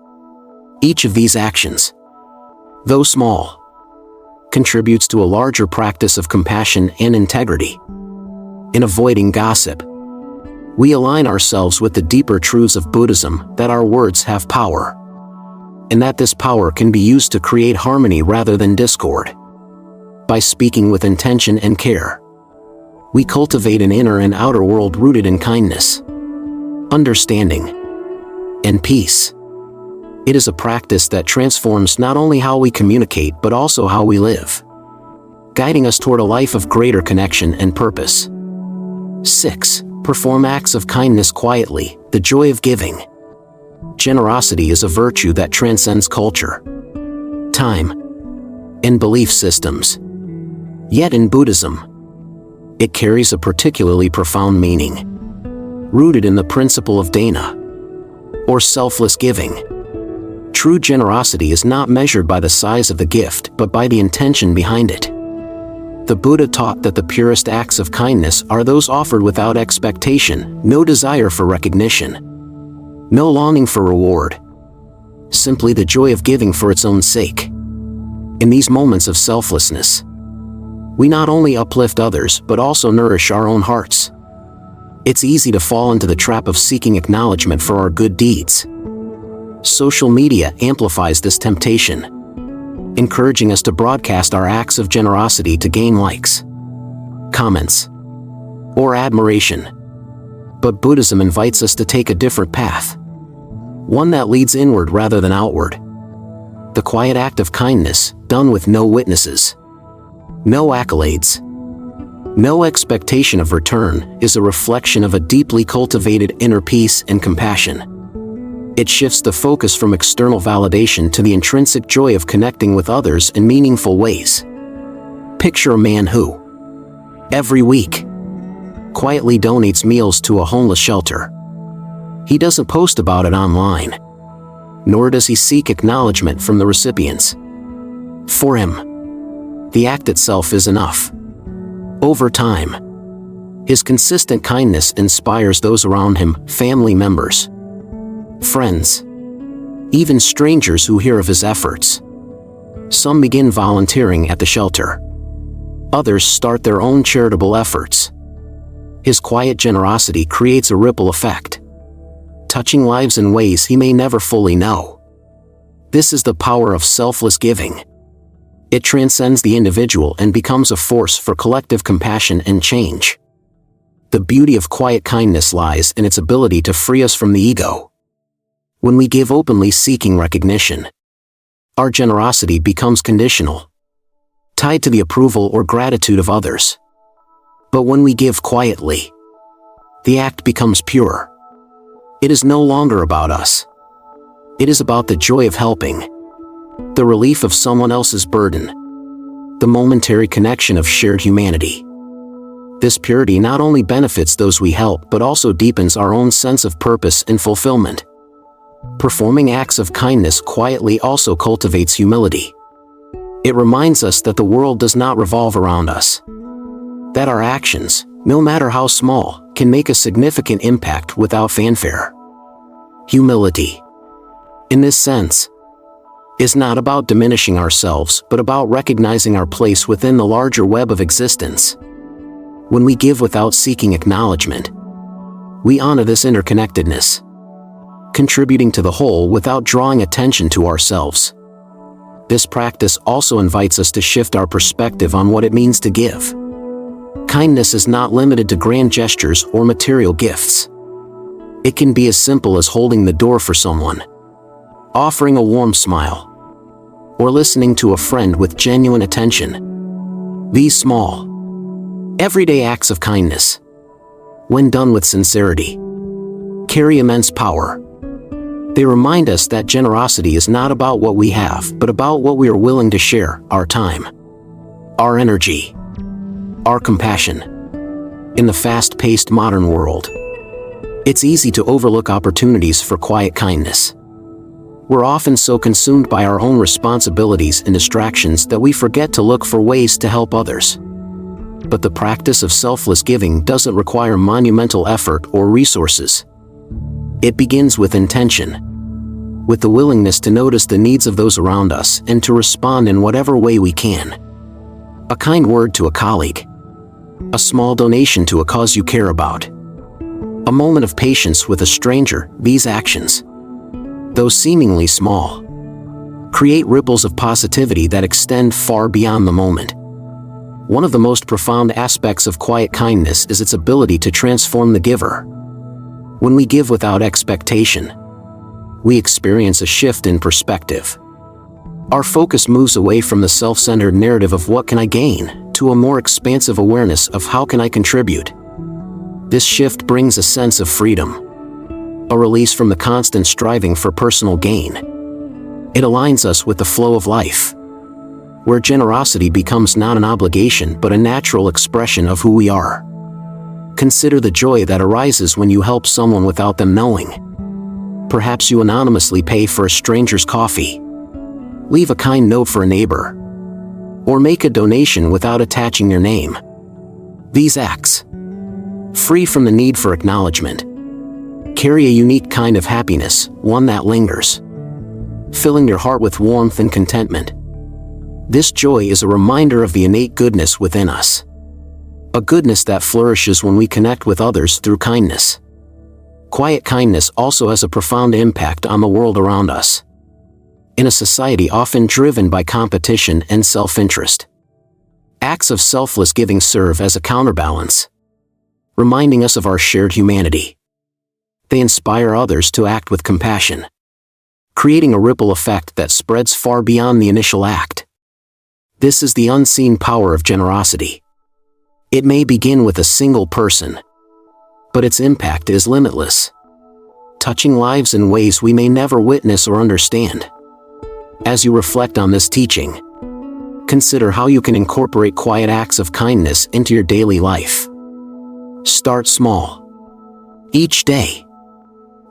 Each of these actions, though small, contributes to a larger practice of compassion and integrity. In avoiding gossip, we align ourselves with the deeper truths of Buddhism, that our words have power, and that this power can be used to create harmony rather than discord. By speaking with intention and care, we cultivate an inner and outer world rooted in kindness, understanding, and peace. It is a practice that transforms not only how we communicate but also how we live, guiding us toward a life of greater connection and purpose. 6. Perform acts of kindness quietly, the joy of giving. Generosity is a virtue that transcends culture, time, and belief systems. Yet in Buddhism, it carries a particularly profound meaning, rooted in the principle of dana, or selfless giving. True generosity is not measured by the size of the gift but by the intention behind it. The Buddha taught that the purest acts of kindness are those offered without expectation, no desire for recognition, no longing for reward, simply the joy of giving for its own sake. In these moments of selflessness, we not only uplift others but also nourish our own hearts. It's easy to fall into the trap of seeking acknowledgement for our good deeds. Social media amplifies this temptation, encouraging us to broadcast our acts of generosity to gain likes, comments, or admiration. But Buddhism invites us to take a different path, one that leads inward rather than outward. The quiet act of kindness, done with no witnesses, no accolades, no expectation of return, is a reflection of a deeply cultivated inner peace and compassion. It shifts the focus from external validation to the intrinsic joy of connecting with others in meaningful ways. Picture a man who, every week, quietly donates meals to a homeless shelter. He doesn't post about it online, nor does he seek acknowledgement from the recipients. For him, the act itself is enough. Over time, his consistent kindness inspires those around him, family members, friends, even strangers who hear of his efforts. Some begin volunteering at the shelter. Others start their own charitable efforts. His quiet generosity creates a ripple effect, touching lives in ways he may never fully know. This is the power of selfless giving. It transcends the individual and becomes a force for collective compassion and change. The beauty of quiet kindness lies in its ability to free us from the ego. When we give openly seeking recognition, our generosity becomes conditional, tied to the approval or gratitude of others. But when we give quietly, the act becomes pure. It is no longer about us. It is about the joy of helping, the relief of someone else's burden, the momentary connection of shared humanity. This purity not only benefits those we help but also deepens our own sense of purpose and fulfillment. Performing acts of kindness quietly also cultivates humility. It reminds us that the world does not revolve around us, that our actions, no matter how small, can make a significant impact without fanfare. Humility, in this sense, is not about diminishing ourselves but about recognizing our place within the larger web of existence. When we give without seeking acknowledgement, we honor this interconnectedness, contributing to the whole without drawing attention to ourselves. This practice also invites us to shift our perspective on what it means to give. Kindness is not limited to grand gestures or material gifts. It can be as simple as holding the door for someone, offering a warm smile, or listening to a friend with genuine attention. These small, everyday acts of kindness, when done with sincerity, carry immense power. They remind us that generosity is not about what we have, but about what we are willing to share: our time, our energy, our compassion. In the fast-paced modern world, it's easy to overlook opportunities for quiet kindness. We're often so consumed by our own responsibilities and distractions that we forget to look for ways to help others. But the practice of selfless giving doesn't require monumental effort or resources. It begins with intention, with the willingness to notice the needs of those around us and to respond in whatever way we can. A kind word to a colleague, a small donation to a cause you care about, a moment of patience with a stranger. These actions, though seemingly small, create ripples of positivity that extend far beyond the moment. One of the most profound aspects of quiet kindness is its ability to transform the giver. When we give without expectation, we experience a shift in perspective. Our focus moves away from the self-centered narrative of what can I gain to a more expansive awareness of how can I contribute. This shift brings a sense of freedom, a release from the constant striving for personal gain. It aligns us with the flow of life, where generosity becomes not an obligation but a natural expression of who we are. Consider the joy that arises when you help someone without them knowing. Perhaps you anonymously pay for a stranger's coffee, leave a kind note for a neighbor, or make a donation without attaching your name. These acts, free from the need for acknowledgement, carry a unique kind of happiness, one that lingers, filling your heart with warmth and contentment. This joy is a reminder of the innate goodness within us, a goodness that flourishes when we connect with others through kindness. Quiet kindness also has a profound impact on the world around us. In a society often driven by competition and self-interest, acts of selfless giving serve as a counterbalance, reminding us of our shared humanity. They inspire others to act with compassion, creating a ripple effect that spreads far beyond the initial act. This is the unseen power of generosity. It may begin with a single person, but its impact is limitless, touching lives in ways we may never witness or understand. As you reflect on this teaching, consider how you can incorporate quiet acts of kindness into your daily life. Start small. Each day,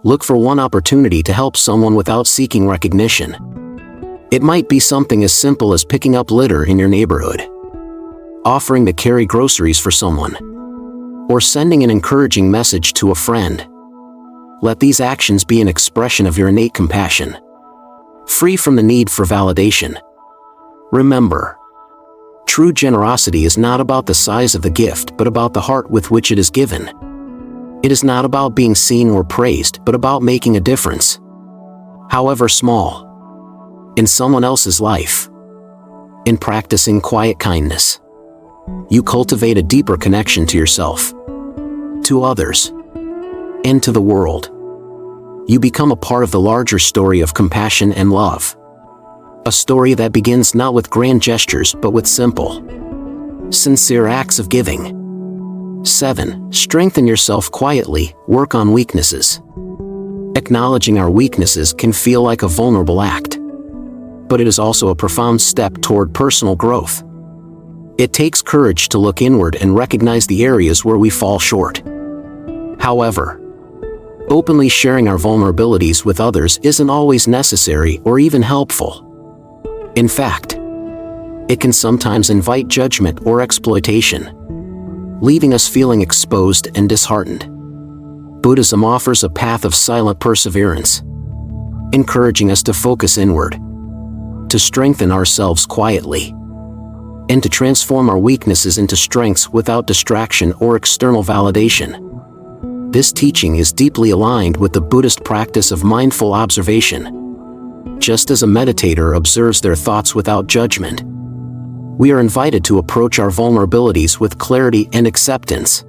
look for one opportunity to help someone without seeking recognition. It might be something as simple as picking up litter in your neighborhood, offering to carry groceries for someone, or sending an encouraging message to a friend. Let these actions be an expression of your innate compassion, free from the need for validation. Remember, true generosity is not about the size of the gift but about the heart with which it is given. It is not about being seen or praised but about making a difference, however small, in someone else's life. In practicing quiet kindness, you cultivate a deeper connection to yourself, to others, and to the world. You become a part of the larger story of compassion and love. A story that begins not with grand gestures but with simple, sincere acts of giving. 7. Strengthen yourself quietly. Work on weaknesses. Acknowledging our weaknesses can feel like a vulnerable act, but it is also a profound step toward personal growth. It takes courage to look inward and recognize the areas where we fall short. However, openly sharing our vulnerabilities with others isn't always necessary or even helpful. In fact, it can sometimes invite judgment or exploitation, leaving us feeling exposed and disheartened. Buddhism offers a path of silent perseverance, encouraging us to focus inward, to strengthen ourselves quietly, and to transform our weaknesses into strengths without distraction or external validation. This teaching is deeply aligned with the Buddhist practice of mindful observation. Just as a meditator observes their thoughts without judgment, we are invited to approach our vulnerabilities with clarity and acceptance.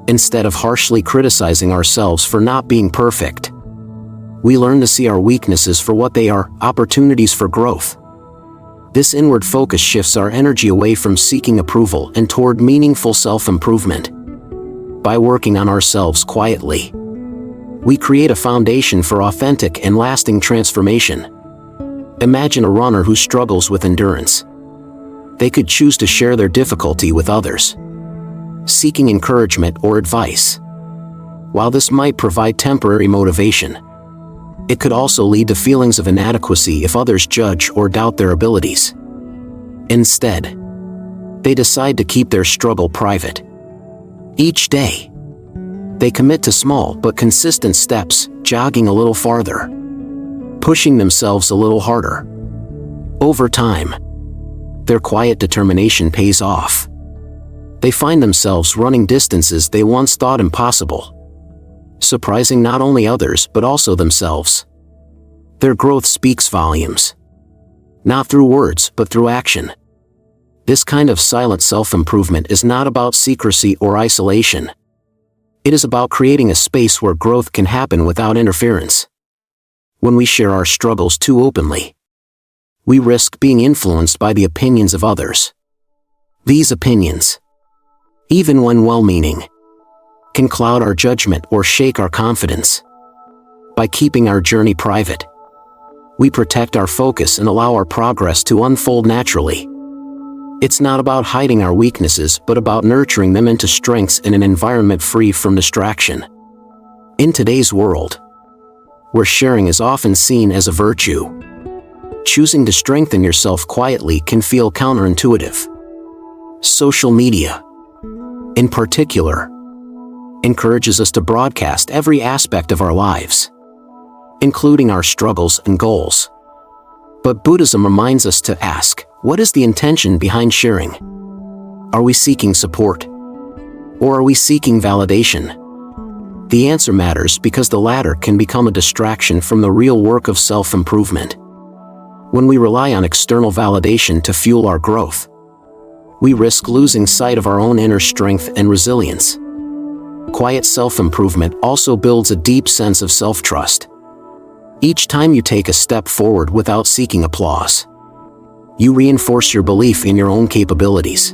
Instead of harshly criticizing ourselves for not being perfect, we learn to see our weaknesses for what they are: opportunities for growth. This inward focus shifts our energy away from seeking approval and toward meaningful self-improvement. By working on ourselves quietly, we create a foundation for authentic and lasting transformation. Imagine a runner who struggles with endurance. They could choose to share their difficulty with others, seeking encouragement or advice. While this might provide temporary motivation, it could also lead to feelings of inadequacy if others judge or doubt their abilities. Instead, they decide to keep their struggle private. Each day, they commit to small but consistent steps, jogging a little farther, pushing themselves a little harder. Over time, their quiet determination pays off. They find themselves running distances they once thought impossible, surprising not only others but also themselves. Their growth speaks volumes, not through words but through action. This kind of silent self-improvement is not about secrecy or isolation. It is about creating a space where growth can happen without interference. When we share our struggles too openly, we risk being influenced by the opinions of others. These opinions, even when well-meaning, can cloud our judgment or shake our confidence. By keeping our journey private, we protect our focus and allow our progress to unfold naturally. It's not about hiding our weaknesses but about nurturing them into strengths in an environment free from distraction. In today's world, where sharing is often seen as a virtue, choosing to strengthen yourself quietly can feel counterintuitive. Social media, in particular, encourages us to broadcast every aspect of our lives, including our struggles and goals. But Buddhism reminds us to ask, what is the intention behind sharing? Are we seeking support? Or are we seeking validation? The answer matters because the latter can become a distraction from the real work of self-improvement. When we rely on external validation to fuel our growth, we risk losing sight of our own inner strength and resilience. Quiet self-improvement also builds a deep sense of self-trust. Each time you take a step forward without seeking applause, you reinforce your belief in your own capabilities.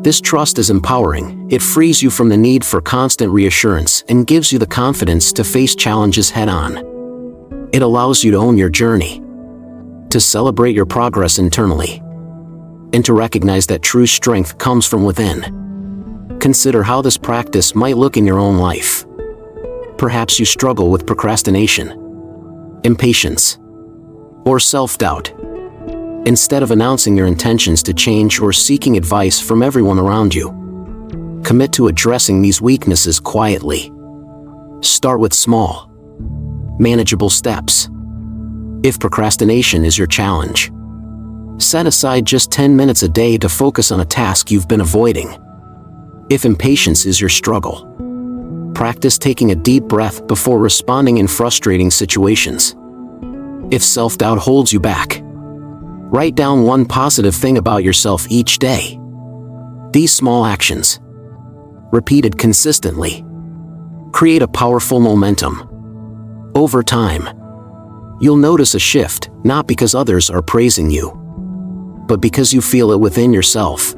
This trust is empowering. It frees you from the need for constant reassurance and gives you the confidence to face challenges head-on. It allows you to own your journey, to celebrate your progress internally, and to recognize that true strength comes from within. Consider how this practice might look in your own life. Perhaps you struggle with procrastination, impatience, or self-doubt. Instead of announcing your intentions to change or seeking advice from everyone around you, commit to addressing these weaknesses quietly. Start with small, manageable steps. If procrastination is your challenge, set aside just 10 minutes a day to focus on a task you've been avoiding. If impatience is your struggle, practice taking a deep breath before responding in frustrating situations. If self-doubt holds you back, write down one positive thing about yourself each day. These small actions, repeated consistently, create a powerful momentum. Over time, you'll notice a shift, not because others are praising you, but because you feel it within yourself.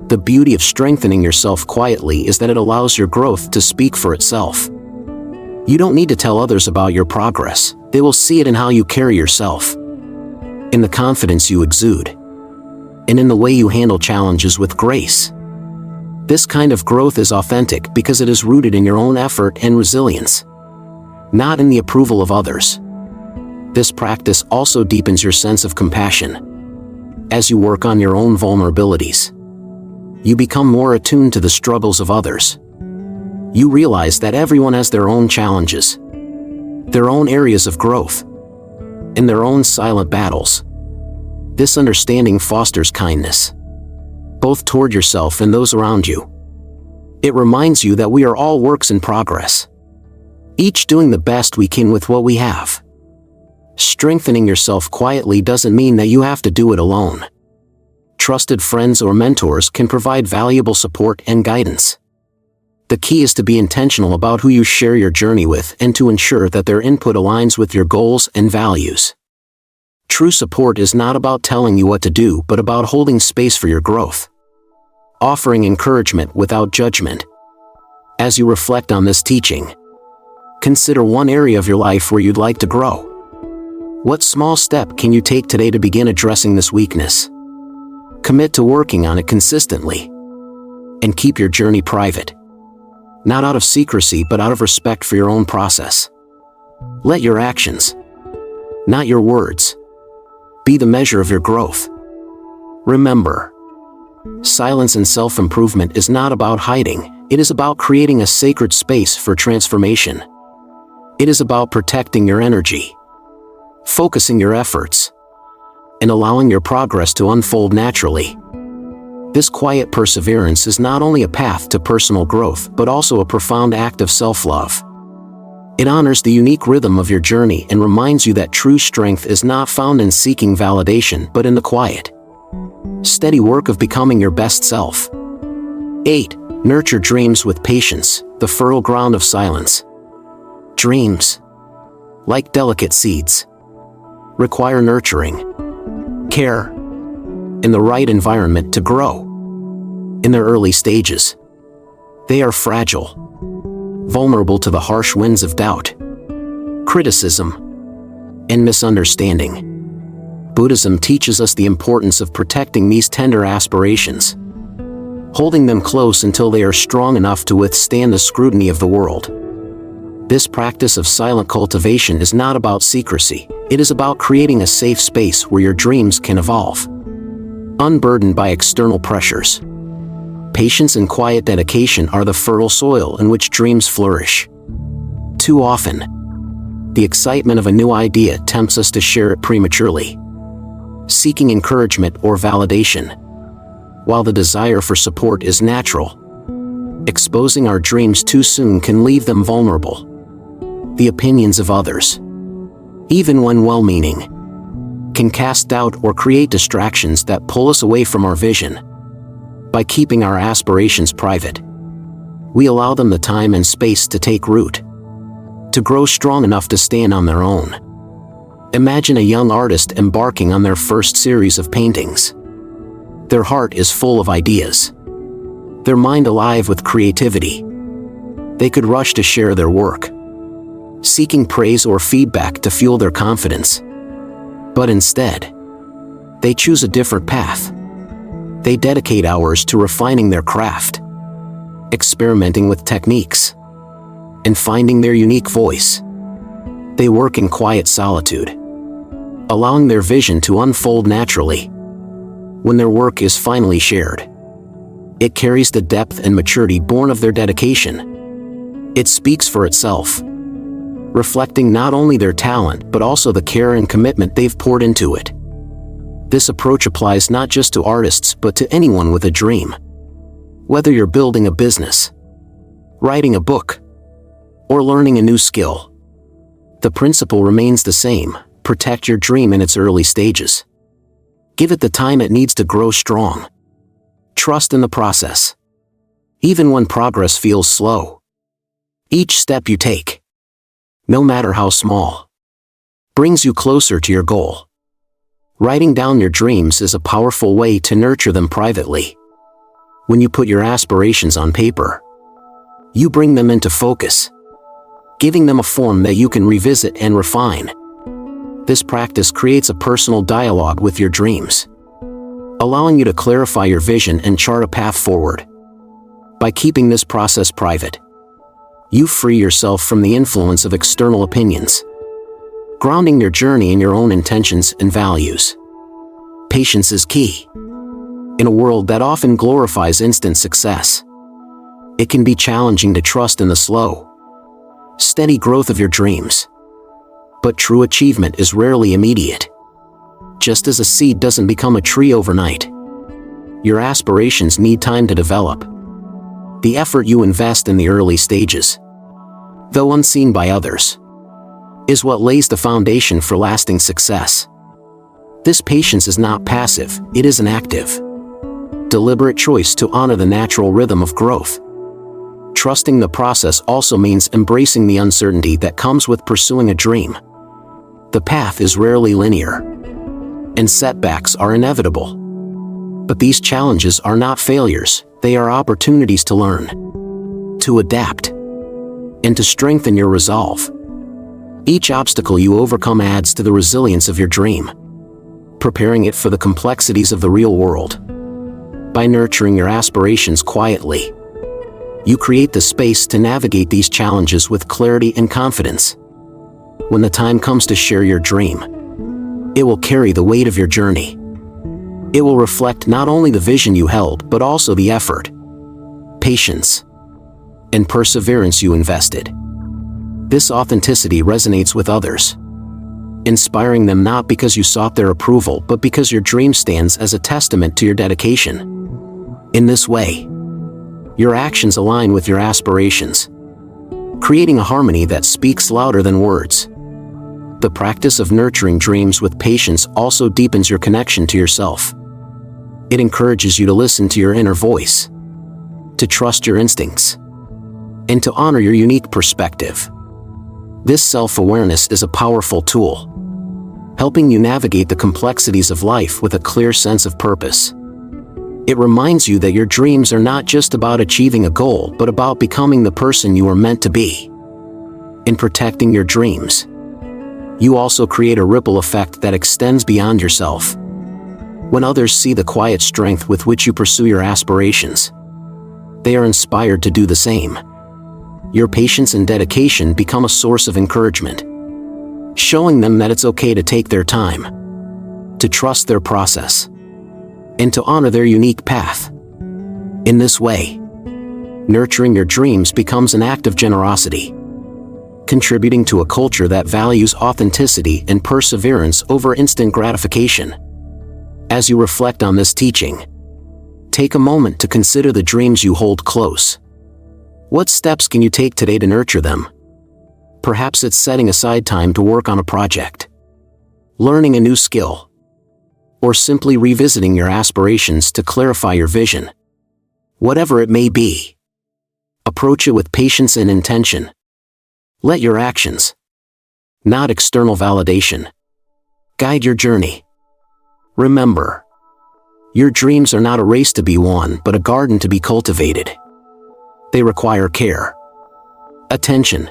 The beauty of strengthening yourself quietly is that it allows your growth to speak for itself. You don't need to tell others about your progress. They will see it in how you carry yourself, in the confidence you exude, and in the way you handle challenges with grace. This kind of growth is authentic because it is rooted in your own effort and resilience, not in the approval of others. This practice also deepens your sense of compassion. As you work on your own vulnerabilities, you become more attuned to the struggles of others. You realize that everyone has their own challenges, their own areas of growth, and their own silent battles. This understanding fosters kindness, both toward yourself and those around you. It reminds you that we are all works in progress, each doing the best we can with what we have. Strengthening yourself quietly doesn't mean that you have to do it alone. Trusted friends or mentors can provide valuable support and guidance. The key is to be intentional about who you share your journey with and to ensure that their input aligns with your goals and values. True support is not about telling you what to do but about holding space for your growth, offering encouragement without judgment. As you reflect on this teaching, Consider one area of your life where you'd like to grow. What small step can you take today to begin addressing this weakness? Commit to working on it consistently. And keep your journey private. Not out of secrecy, but out of respect for your own process. Let your actions, not your words, be the measure of your growth. Remember, silence and self-improvement is not about hiding, it is about creating a sacred space for transformation. It is about protecting your energy, focusing your efforts, and allowing your progress to unfold naturally. This quiet perseverance is not only a path to personal growth, but also a profound act of self-love. It honors the unique rhythm of your journey and reminds you that true strength is not found in seeking validation, but in the quiet, steady work of becoming your best self. 8. Nurture dreams with patience, the fertile ground of silence. Dreams, like delicate seeds, require nurturing, care, and the right environment to grow. In their early stages, they are fragile, vulnerable to the harsh winds of doubt, criticism, and misunderstanding. Buddhism teaches us the importance of protecting these tender aspirations, holding them close until they are strong enough to withstand the scrutiny of the world. This practice of silent cultivation is not about secrecy, it is about creating a safe space where your dreams can evolve, unburdened by external pressures. Patience and quiet dedication are the fertile soil in which dreams flourish. Too often, the excitement of a new idea tempts us to share it prematurely, seeking encouragement or validation. While the desire for support is natural, exposing our dreams too soon can leave them vulnerable. The opinions of others, even when well-meaning, can cast doubt or create distractions that pull us away from our vision. By keeping our aspirations private, we allow them the time and space to take root, to grow strong enough to stand on their own. Imagine a young artist embarking on their first series of paintings. Their heart is full of ideas, their mind alive with creativity. They could rush to share their work, seeking praise or feedback to fuel their confidence. But instead, they choose a different path. They dedicate hours to refining their craft, experimenting with techniques, and finding their unique voice. They work in quiet solitude, allowing their vision to unfold naturally. When their work is finally shared, it carries the depth and maturity born of their dedication. It speaks for itself, reflecting not only their talent but also the care and commitment they've poured into it. This approach applies not just to artists but to anyone with a dream. Whether you're building a business, writing a book, or learning a new skill, the principle remains the same: protect your dream in its early stages. Give it the time it needs to grow strong. Trust in the process, even when progress feels slow. Each step you take, no matter how small, brings you closer to your goal. Writing down your dreams is a powerful way to nurture them privately. When you put your aspirations on paper, you bring them into focus, giving them a form that you can revisit and refine. This practice creates a personal dialogue with your dreams, allowing you to clarify your vision and chart a path forward. By keeping this process private, you free yourself from the influence of external opinions, grounding your journey in your own intentions and values. Patience is key. In a world that often glorifies instant success, it can be challenging to trust in the slow, steady growth of your dreams. But true achievement is rarely immediate. Just as a seed doesn't become a tree overnight, your aspirations need time to develop. The effort you invest in the early stages, though unseen by others, is what lays the foundation for lasting success. This patience is not passive, it is an active, deliberate choice to honor the natural rhythm of growth. Trusting the process also means embracing the uncertainty that comes with pursuing a dream. The path is rarely linear, and setbacks are inevitable. But these challenges are not failures, they are opportunities to learn, to adapt, and to strengthen your resolve. Each obstacle you overcome adds to the resilience of your dream, preparing it for the complexities of the real world. By nurturing your aspirations quietly, you create the space to navigate these challenges with clarity and confidence. When the time comes to share your dream, it will carry the weight of your journey. It will reflect not only the vision you held, but also the effort, patience, and perseverance you invested. This authenticity resonates with others, inspiring them not because you sought their approval, but because your dream stands as a testament to your dedication. In this way, your actions align with your aspirations, creating a harmony that speaks louder than words. The practice of nurturing dreams with patience also deepens your connection to yourself. It encourages you to listen to your inner voice, to trust your instincts, and to honor your unique perspective. This self-awareness is a powerful tool, helping you navigate the complexities of life with a clear sense of purpose. It reminds you that your dreams are not just about achieving a goal, but about becoming the person you are meant to be. In protecting your dreams, you also create a ripple effect that extends beyond yourself. When others see the quiet strength with which you pursue your aspirations, they are inspired to do the same. Your patience and dedication become a source of encouragement, showing them that it's okay to take their time, to trust their process, and to honor their unique path. In this way, nurturing your dreams becomes an act of generosity, contributing to a culture that values authenticity and perseverance over instant gratification. As you reflect on this teaching, take a moment to consider the dreams you hold close. What steps can you take today to nurture them? Perhaps it's setting aside time to work on a project, learning a new skill, or simply revisiting your aspirations to clarify your vision. Whatever it may be, approach it with patience and intention. Let your actions, not external validation, guide your journey. Remember, your dreams are not a race to be won, but a garden to be cultivated. They require care, attention,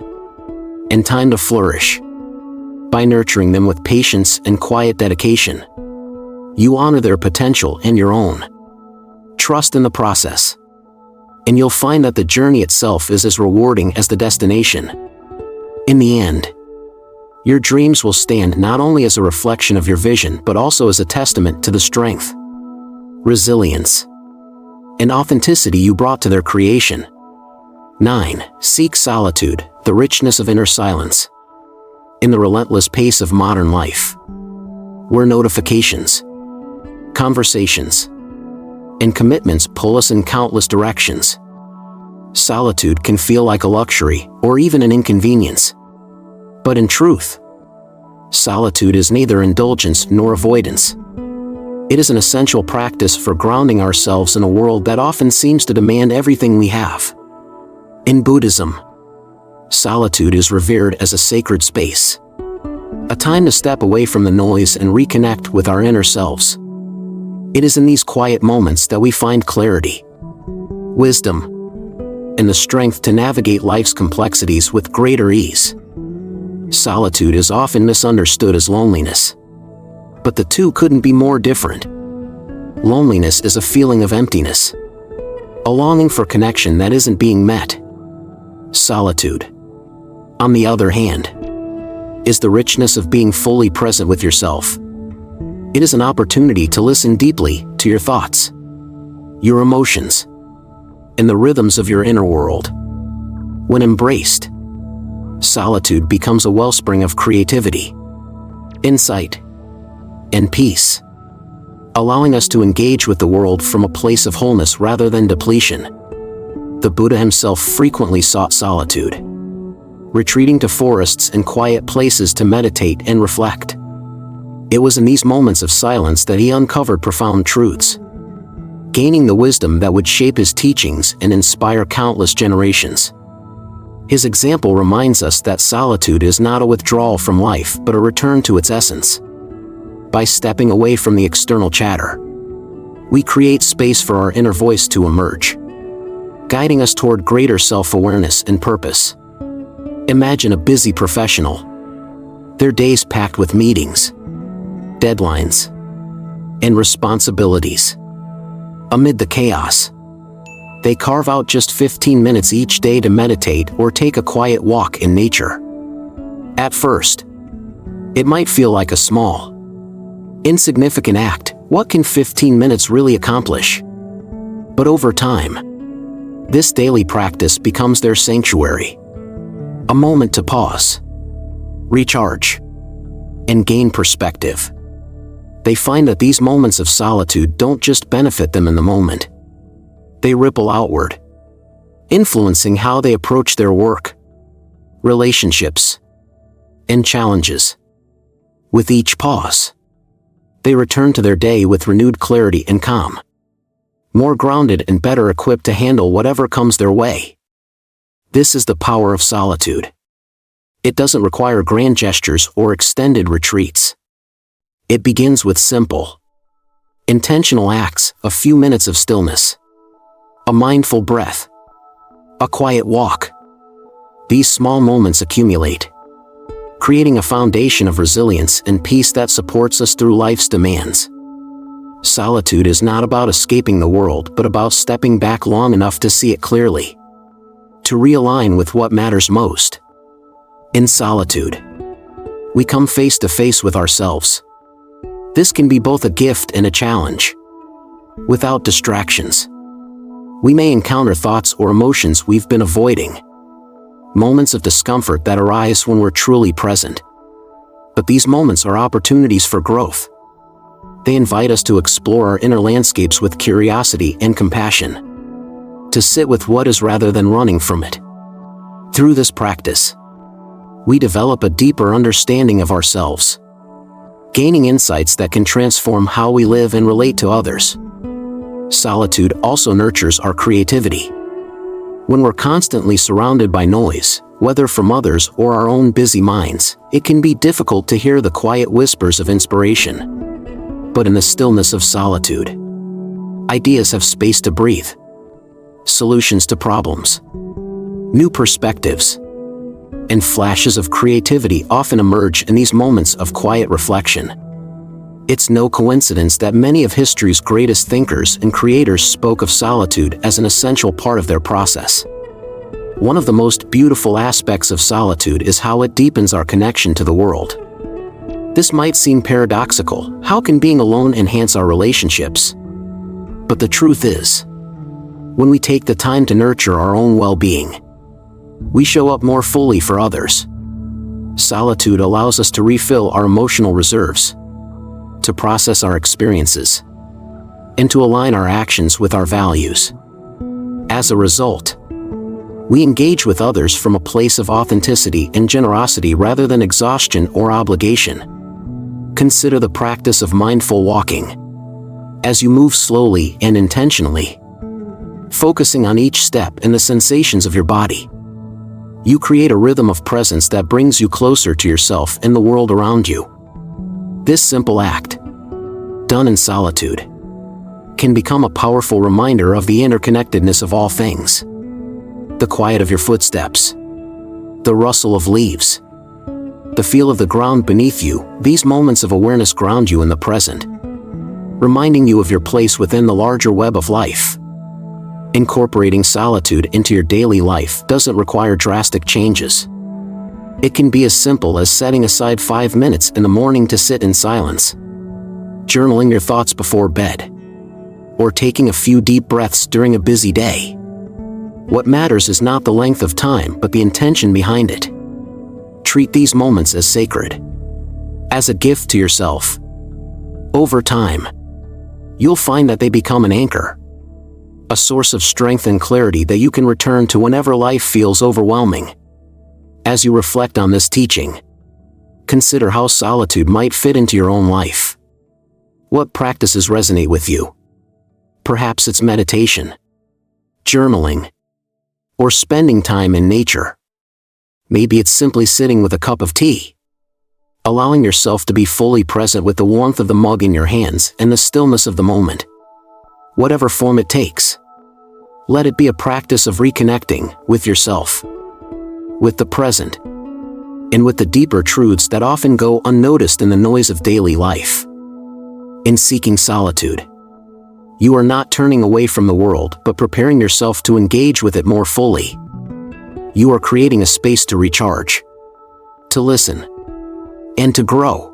and time to flourish. By nurturing them with patience and quiet dedication, you honor their potential and your own. Trust in the process, and you'll find that the journey itself is as rewarding as the destination. In the end, your dreams will stand not only as a reflection of your vision, but also as a testament to the strength, resilience, and authenticity you brought to their creation. 9. Seek solitude, the richness of inner silence. In the relentless pace of modern life, where notifications, conversations, and commitments pull us in countless directions, solitude can feel like a luxury or even an inconvenience. But in truth, solitude is neither indulgence nor avoidance. It is an essential practice for grounding ourselves in a world that often seems to demand everything we have. In Buddhism, solitude is revered as a sacred space, a time to step away from the noise and reconnect with our inner selves. It is in these quiet moments that we find clarity, wisdom, and the strength to navigate life's complexities with greater ease. Solitude is often misunderstood as loneliness, but the two couldn't be more different. Loneliness is a feeling of emptiness, a longing for connection that isn't being met. Solitude, on the other hand, is the richness of being fully present with yourself. It is an opportunity to listen deeply to your thoughts, your emotions, and the rhythms of your inner world. When embraced, solitude becomes a wellspring of creativity, insight, and peace, allowing us to engage with the world from a place of wholeness rather than depletion. The Buddha himself frequently sought solitude, retreating to forests and quiet places to meditate and reflect. It was in these moments of silence that he uncovered profound truths, gaining the wisdom that would shape his teachings and inspire countless generations. His example reminds us that solitude is not a withdrawal from life, but a return to its essence. By stepping away from the external chatter, we create space for our inner voice to emerge, guiding us toward greater self-awareness and purpose. Imagine a busy professional. Their days packed with meetings, deadlines, and responsibilities. Amid the chaos, they carve out just 15 minutes each day to meditate or take a quiet walk in nature. At first, it might feel like a small, insignificant act. What can 15 minutes really accomplish? But over time, this daily practice becomes their sanctuary. A moment to pause, recharge, and gain perspective. They find that these moments of solitude don't just benefit them in the moment. They ripple outward, influencing how they approach their work, relationships, and challenges. With each pause, they return to their day with renewed clarity and calm, more grounded and better equipped to handle whatever comes their way. This is the power of solitude. It doesn't require grand gestures or extended retreats. It begins with simple, intentional acts, a few minutes of stillness, a mindful breath, a quiet walk. These small moments accumulate, creating a foundation of resilience and peace that supports us through life's demands. Solitude is not about escaping the world, but about stepping back long enough to see it clearly, to realign with what matters most. In solitude, we come face to face with ourselves. This can be both a gift and a challenge. Without distractions, we may encounter thoughts or emotions we've been avoiding, moments of discomfort that arise when we're truly present. But these moments are opportunities for growth. They invite us to explore our inner landscapes with curiosity and compassion, to sit with what is rather than running from it. Through this practice, we develop a deeper understanding of ourselves, gaining insights that can transform how we live and relate to others. Solitude also nurtures our creativity. When we're constantly surrounded by noise, whether from others or our own busy minds, it can be difficult to hear the quiet whispers of inspiration. But in the stillness of solitude, ideas have space to breathe. Solutions to problems, new perspectives, and flashes of creativity often emerge in these moments of quiet reflection. It's no coincidence that many of history's greatest thinkers and creators spoke of solitude as an essential part of their process. One of the most beautiful aspects of solitude is how it deepens our connection to the world. This might seem paradoxical. How can being alone enhance our relationships? But the truth is, when we take the time to nurture our own well-being, we show up more fully for others. Solitude allows us to refill our emotional reserves, to process our experiences, and to align our actions with our values. As a result, we engage with others from a place of authenticity and generosity rather than exhaustion or obligation. Consider the practice of mindful walking. As you move slowly and intentionally, focusing on each step and the sensations of your body, you create a rhythm of presence that brings you closer to yourself and the world around you. This simple act, done in solitude, can become a powerful reminder of the interconnectedness of all things. The quiet of your footsteps, the rustle of leaves, the feel of the ground beneath you, these moments of awareness ground you in the present, reminding you of your place within the larger web of life. Incorporating solitude into your daily life doesn't require drastic changes. It can be as simple as setting aside 5 minutes in the morning to sit in silence, journaling your thoughts before bed, or taking a few deep breaths during a busy day. What matters is not the length of time, but the intention behind it. Treat these moments as sacred, as a gift to yourself. Over time, you'll find that they become an anchor, a source of strength and clarity that you can return to whenever life feels overwhelming. As you reflect on this teaching, consider how solitude might fit into your own life. What practices resonate with you? Perhaps it's meditation, journaling, or spending time in nature. Maybe it's simply sitting with a cup of tea, allowing yourself to be fully present with the warmth of the mug in your hands and the stillness of the moment. Whatever form it takes, let it be a practice of reconnecting with yourself. with the present, and with the deeper truths that often go unnoticed in the noise of daily life. In seeking solitude, you are not turning away from the world but preparing yourself to engage with it more fully. You are creating a space to recharge, to listen, and to grow.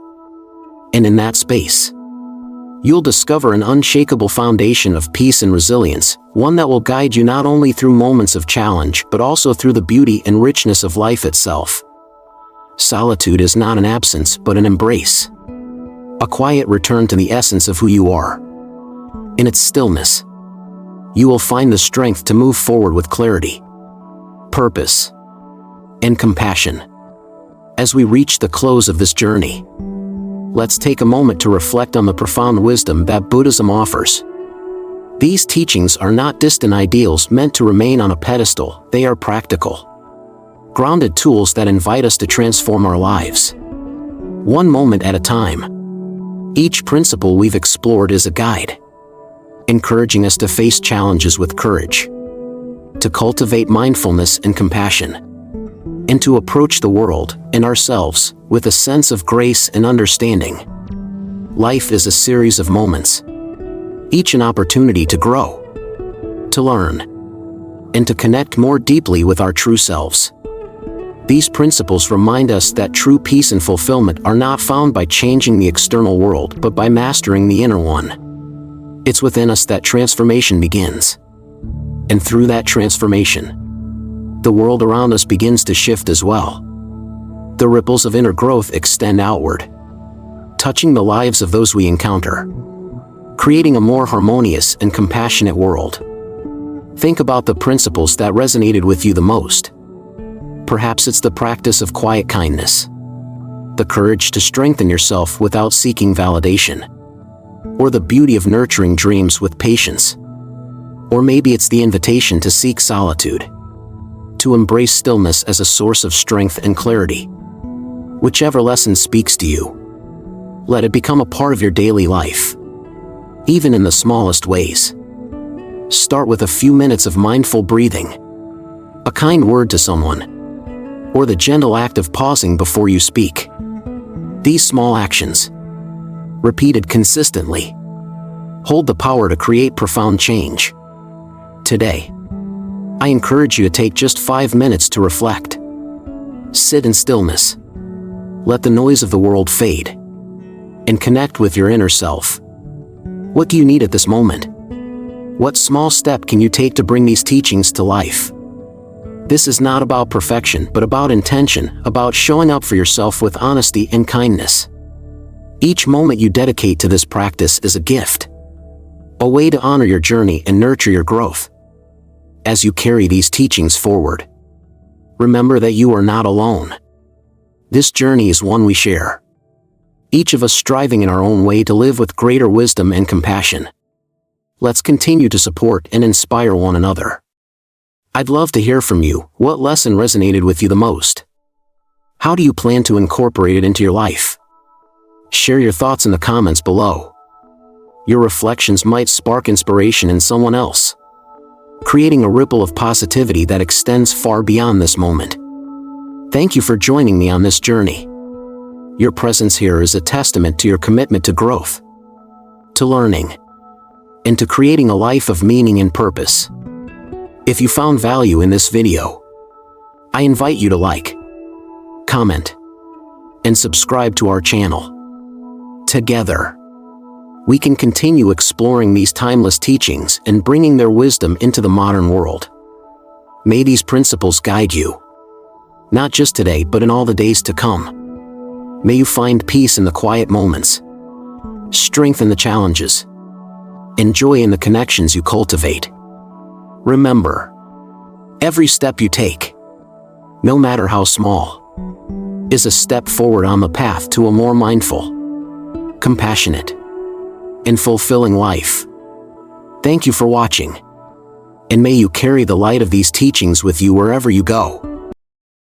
And in that space, you'll discover an unshakable foundation of peace and resilience, one that will guide you not only through moments of challenge but also through the beauty and richness of life itself. Solitude is not an absence but an embrace, a quiet return to the essence of who you are. In its stillness, you will find the strength to move forward with clarity, purpose, and compassion. As we reach the close of this journey, let's take a moment to reflect on the profound wisdom that Buddhism offers. These teachings are not distant ideals meant to remain on a pedestal, they are practical, grounded tools that invite us to transform our lives, one moment at a time. Each principle we've explored is a guide, encouraging us to face challenges with courage, to cultivate mindfulness and compassion, and to approach the world and ourselves with a sense of grace and understanding. Life is a series of moments, each an opportunity to grow, to learn, and to connect more deeply with our true selves. These principles remind us that true peace and fulfillment are not found by changing the external world but by mastering the inner one. It's within us that transformation begins. And through that transformation, the world around us begins to shift as well. The ripples of inner growth extend outward, touching the lives of those we encounter, creating a more harmonious and compassionate world. Think about the principles that resonated with you the most. Perhaps it's the practice of quiet kindness, the courage to strengthen yourself without seeking validation, or the beauty of nurturing dreams with patience. Or maybe it's the invitation to seek solitude, to embrace stillness as a source of strength and clarity. Whichever lesson speaks to you, let it become a part of your daily life, even in the smallest ways. Start with a few minutes of mindful breathing, a kind word to someone, or the gentle act of pausing before you speak. These small actions, repeated consistently, hold the power to create profound change. Today, I encourage you to take just 5 minutes to reflect. Sit in stillness. Let the noise of the world fade, and connect with your inner self. What do you need at this moment? What small step can you take to bring these teachings to life? This is not about perfection, but about intention, about showing up for yourself with honesty and kindness. Each moment you dedicate to this practice is a gift, a way to honor your journey and nurture your growth. As you carry these teachings forward, remember that you are not alone. This journey is one we share, each of us striving in our own way to live with greater wisdom and compassion. Let's continue to support and inspire one another. I'd love to hear from you. What lesson resonated with you the most? How do you plan to incorporate it into your life? Share your thoughts in the comments below. Your reflections might spark inspiration in someone else, creating a ripple of positivity that extends far beyond this moment. Thank you for joining me on this journey. Your presence here is a testament to your commitment to growth, to learning, and to creating a life of meaning and purpose. If you found value in this video, I invite you to like, comment, and subscribe to our channel. Together, we can continue exploring these timeless teachings and bringing their wisdom into the modern world. May these principles guide you, not just today but in all the days to come. May you find peace in the quiet moments, strength in the challenges, and joy in the connections you cultivate. Remember, every step you take, no matter how small, is a step forward on the path to a more mindful, compassionate, and fulfilling life. Thank you for watching, and may you carry the light of these teachings with you wherever you go.